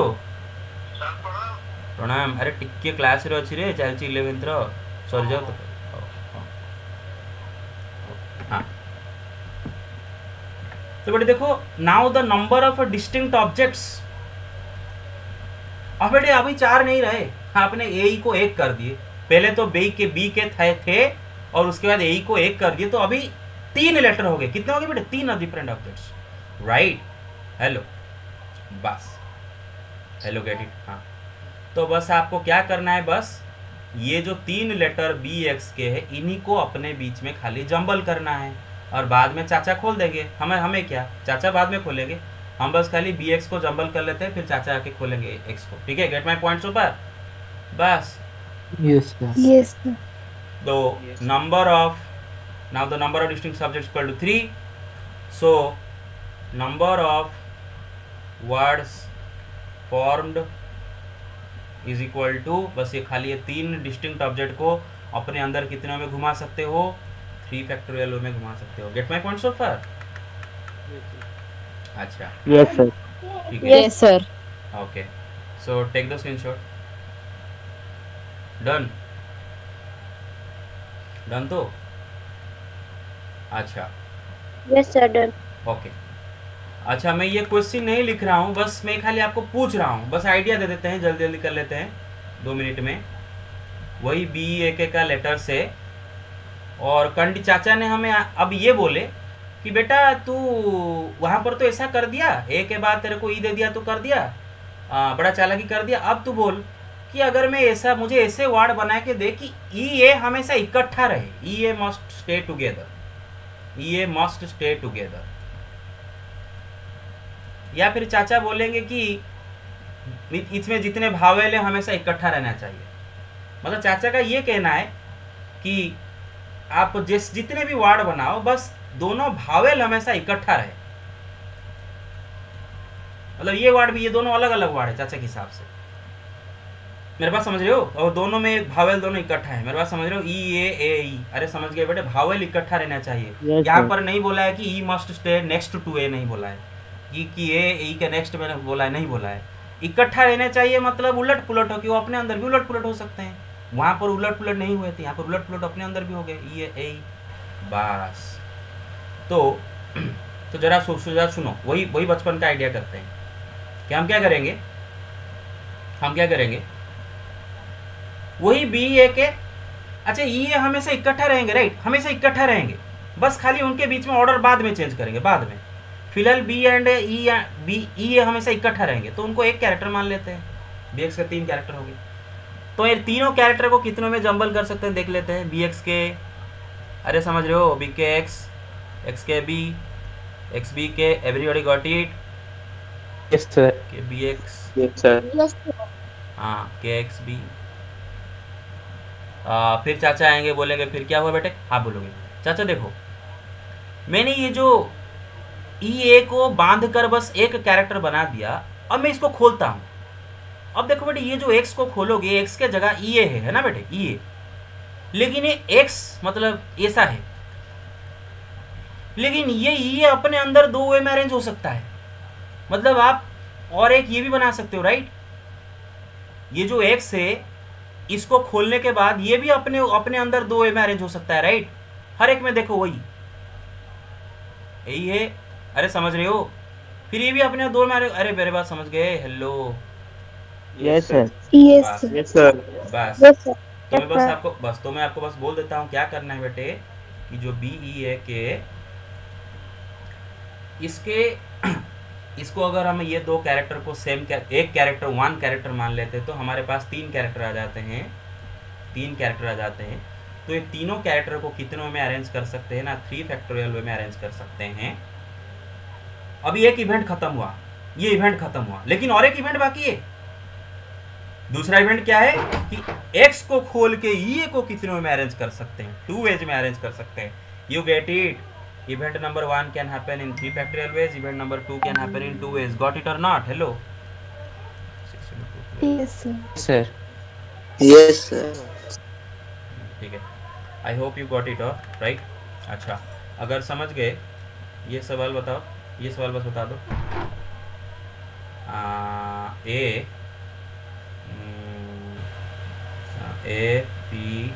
प्रणाम। अरे टिके क्लास रे अच्छी रे, चलची 11th रो सरी जाओ तो। हाँ, तो बेटे देखो, now the number of distinct objects. अब बेटे अभी 4 नहीं रहे, आपने ए ई को 1 कर दिए। पहले तो बी के थे और उसके बाद ए ई को 1 कर दिए, तो अभी 3 लेटर हो गए। कितने हो गए बेटे? 3 डिफरेंट ऑब्जेक्ट्स, राइट? हेलो, बस हेलो, गेट इट? हाँ, तो बस आपको क्या करना है, बस ये जो 3 लेटर बी एक्स के हैं इन्हीं को अपने बीच में खाली जंबल करना है, और बाद में चाचा खोल देंगे। हमें क्या, चाचा बाद में खोलेंगे, हम बस खाली बी एक्स को जंबल कर लेते हैं, फिर चाचा आके खोलेंगे एक्स को। ठीक है, गेट माई पॉइंट सुपर? बस यस सर। Yes, sir. तो number of, now the number of distinct subjects equal to 3, so number of words formed is equal to, बस ये खाली ये 3 डिस्टिंक्ट ऑब्जेक्ट को अपने अंदर कितने में घुमा सकते हो? 3 फैक्टोरियल में घुमा सकते हो। Get my point so far? अच्छा, यस सर। ठीक है, Yes, sir. Okay, so take the screenshot. Done तो अच्छा, Yes, sir. Done. ओके। अच्छा, मैं ये क्वेश्चन नहीं लिख रहा हूँ, बस मैं खाली आपको पूछ रहा हूँ, बस आइडिया दे देते हैं, जल्दी जल्दी कर लेते हैं 2 मिनट में। वही बी ए का लेटर से, और कंडी चाचा ने हमें अब ये बोले कि बेटा तू वहाँ पर तो ऐसा कर दिया, ए के बाद तेरे को ई दे दिया तो कर दिया, बड़ा चालाकी कर दिया। अब तू बोल कि अगर मैं ऐसा, मुझे ऐसे वर्ड बना के दे कि ई ए हमेशा इकट्ठा रहे, ई ए मस्ट स्टे टुगेदर, ई ए मस्ट स्टे टुगेदर। या फिर चाचा बोलेंगे कि इसमें जितने भावेल है हमेशा इकट्ठा रहना चाहिए। मतलब चाचा का ये कहना है कि आप जितने भी वर्ड बनाओ, बस दोनों भावेल हमेशा इकट्ठा रहे। मतलब ये वर्ड भी, ये दोनों अलग अलग वर्ड है चाचा के हिसाब से। मेरे पास समझ रहे हो, और दोनों में एक भावेल दोनों इकट्ठा है, मेरे पास समझ रहे हो, ई ए ई, अरे समझ गए बेटे, भावेल इकट्ठा रहना चाहिए। Yes, यहाँ sir. पर नहीं बोला है कि ई मस्ट स्टे नेक्स्ट टू ए, नहीं बोला है कि ए ई के नेक्स्ट मैंने बोला है, नहीं बोला है, इकट्ठा रहना चाहिए, मतलब उलट पुलट हो कि वो अपने अंदर भी उलट पुलट हो सकते हैं। वहाँ पर उलट पुलट नहीं हुए थे, यहाँ पर उलट पुलट अपने अंदर भी हो गए, ई ए ई, बस। तो जरा सुनो, वही बचपन का आइडिया करते हैं कि हम क्या करेंगे, वही बी ए के, अच्छा ई ए हमेशा इकट्ठा रहेंगे, राइट, हमेशा इकट्ठा रहेंगे, बस खाली उनके बीच में ऑर्डर बाद में चेंज करेंगे, बाद में। फिलहाल बी एंड ई ए हमेशा इकट्ठा रहेंगे, तो उनको एक कैरेक्टर मान लेते हैं, बी एक्स के 3 कैरेक्टर हो गए। तो ये तीनों कैरेक्टर को कितनों में जंबल कर सकते हैं देख लेते हैं। बी एक्स के, अरे समझ रहे हो, बी के एक्स, एक्स के बी, एक्स बी के, everybody got it, yes sir. के बी एक्स, Yes, sir. हाँ के एक्स बी। फिर चाचा आएंगे, बोलेंगे फिर क्या हुआ बेटे, आप बोलोगे चाचा देखो मैंने ये जो ई ए को बांध कर बस एक कैरेक्टर बना दिया, अब मैं इसको खोलता हूँ। अब देखो बेटे, ये जो एक्स को खोलोगे, एक्स के जगह ई ए है ना बेटे, ई ए, लेकिन ये एक्स मतलब ऐसा है, लेकिन ये ई ए अपने अंदर 2 वे में अरेंज हो सकता है, मतलब आप और एक ये भी बना सकते हो, राइट। ये जो एक्स है, इसको खोलने के बाद ये भी अपने अंदर 2 वे में अरेंज हो सकता है, राइट। हर एक में देखो वही यही है, अरे समझ रहे हो। फिर ये भी अपने 2 में अरे मेरे बात समझ गए, हेलो, Yes, sir. Yes, बस sir. Yes, sir. बस। Yes, sir. तो मैं Yes, sir. आपको बस बोल देता हूँ क्या करना है बेटे, कि जो बी ई है के इसको अगर हम ये 2 कैरेक्टर को एक कैरेक्टर 1 कैरेक्टर मान लेते हैं, तो हमारे पास 3 कैरेक्टर आ जाते हैं, 3 कैरेक्टर आ जाते हैं। तो ये तीनों कैरेक्टर को कितनों में अरेंज कर सकते हैं ना, 3 फैक्टोरियल वे में अरेंज कर सकते हैं। अभी एक इवेंट खत्म हुआ, ये इवेंट खत्म हुआ, लेकिन और एक इवेंट बाकी है। दूसरा इवेंट क्या है कि x को खोल के e को कितनों में अरेंज कर सकते हैं, 2 वेज में अरेंज कर सकते हैं। You get it. Event number 1 can happen in 3 factorial ways, event number 2 can happen in 2 ways. Got it और not? Hello, Yes, sir. Sir. Yes, sir. ठीक है, I hope you got it और right. अच्छा, अगर समझ गए ये सवाल बताओ, ये सवाल बस बता दो। ए पी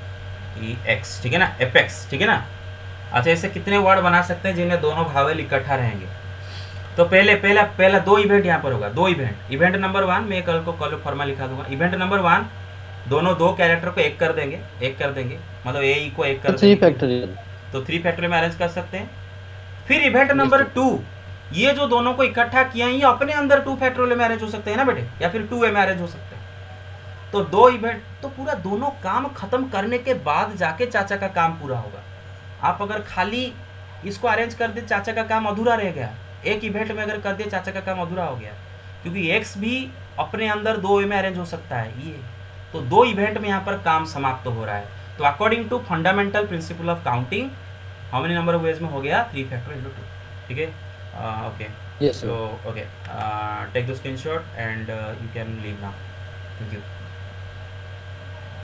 ई एक्स, ठीक है ना, एपेक्स, ठीक है ना। अच्छा, ऐसे कितने वर्ड बना सकते हैं जिनमें दोनों भावेल इकट्ठा रहेंगे? तो पहला 2 इवेंट यहाँ पर होगा, 2 इवेंट। इवेंट नंबर 1 मैं कल को फॉर्मा लिखा दूंगा। इवेंट नंबर 1 दोनों 2 कैरेक्टर को एक कर देंगे, मतलब ए ई को एक कर 3 देंगे, फैक्टोरियल। तो 3 फैक्टोरियल में अरेंज कर सकते हैं। फिर इवेंट नंबर 2, ये जो दोनों को इकट्ठा किया है, ये अपने अंदर 2 फैक्टोरियल में अरेंज हो सकते हैं ना बेटे, या फिर 2 वे में अरेंज हो सकते हैं। तो 2 इवेंट, तो पूरा दोनों काम खत्म करने के बाद जाके चाचा का काम पूरा होगा। आप अगर खाली इसको अरेंज कर दे, चाचा का काम अधूरा रह गया। एक इवेंट में अगर कर दिया, चाचा का काम अधूरा हो गया, क्योंकि एक्स भी अपने अंदर 2 वे में अरेंज हो सकता है ये। तो 2 इवेंट में यहाँ पर काम समाप्त हो रहा है। तो according to fundamental principle of counting, how many number of ways में हो गया? 3 फैक्टोरियल इंटू 2, ठीक है। Okay, yes so okay, take the screenshot and you can leave now. Thank you.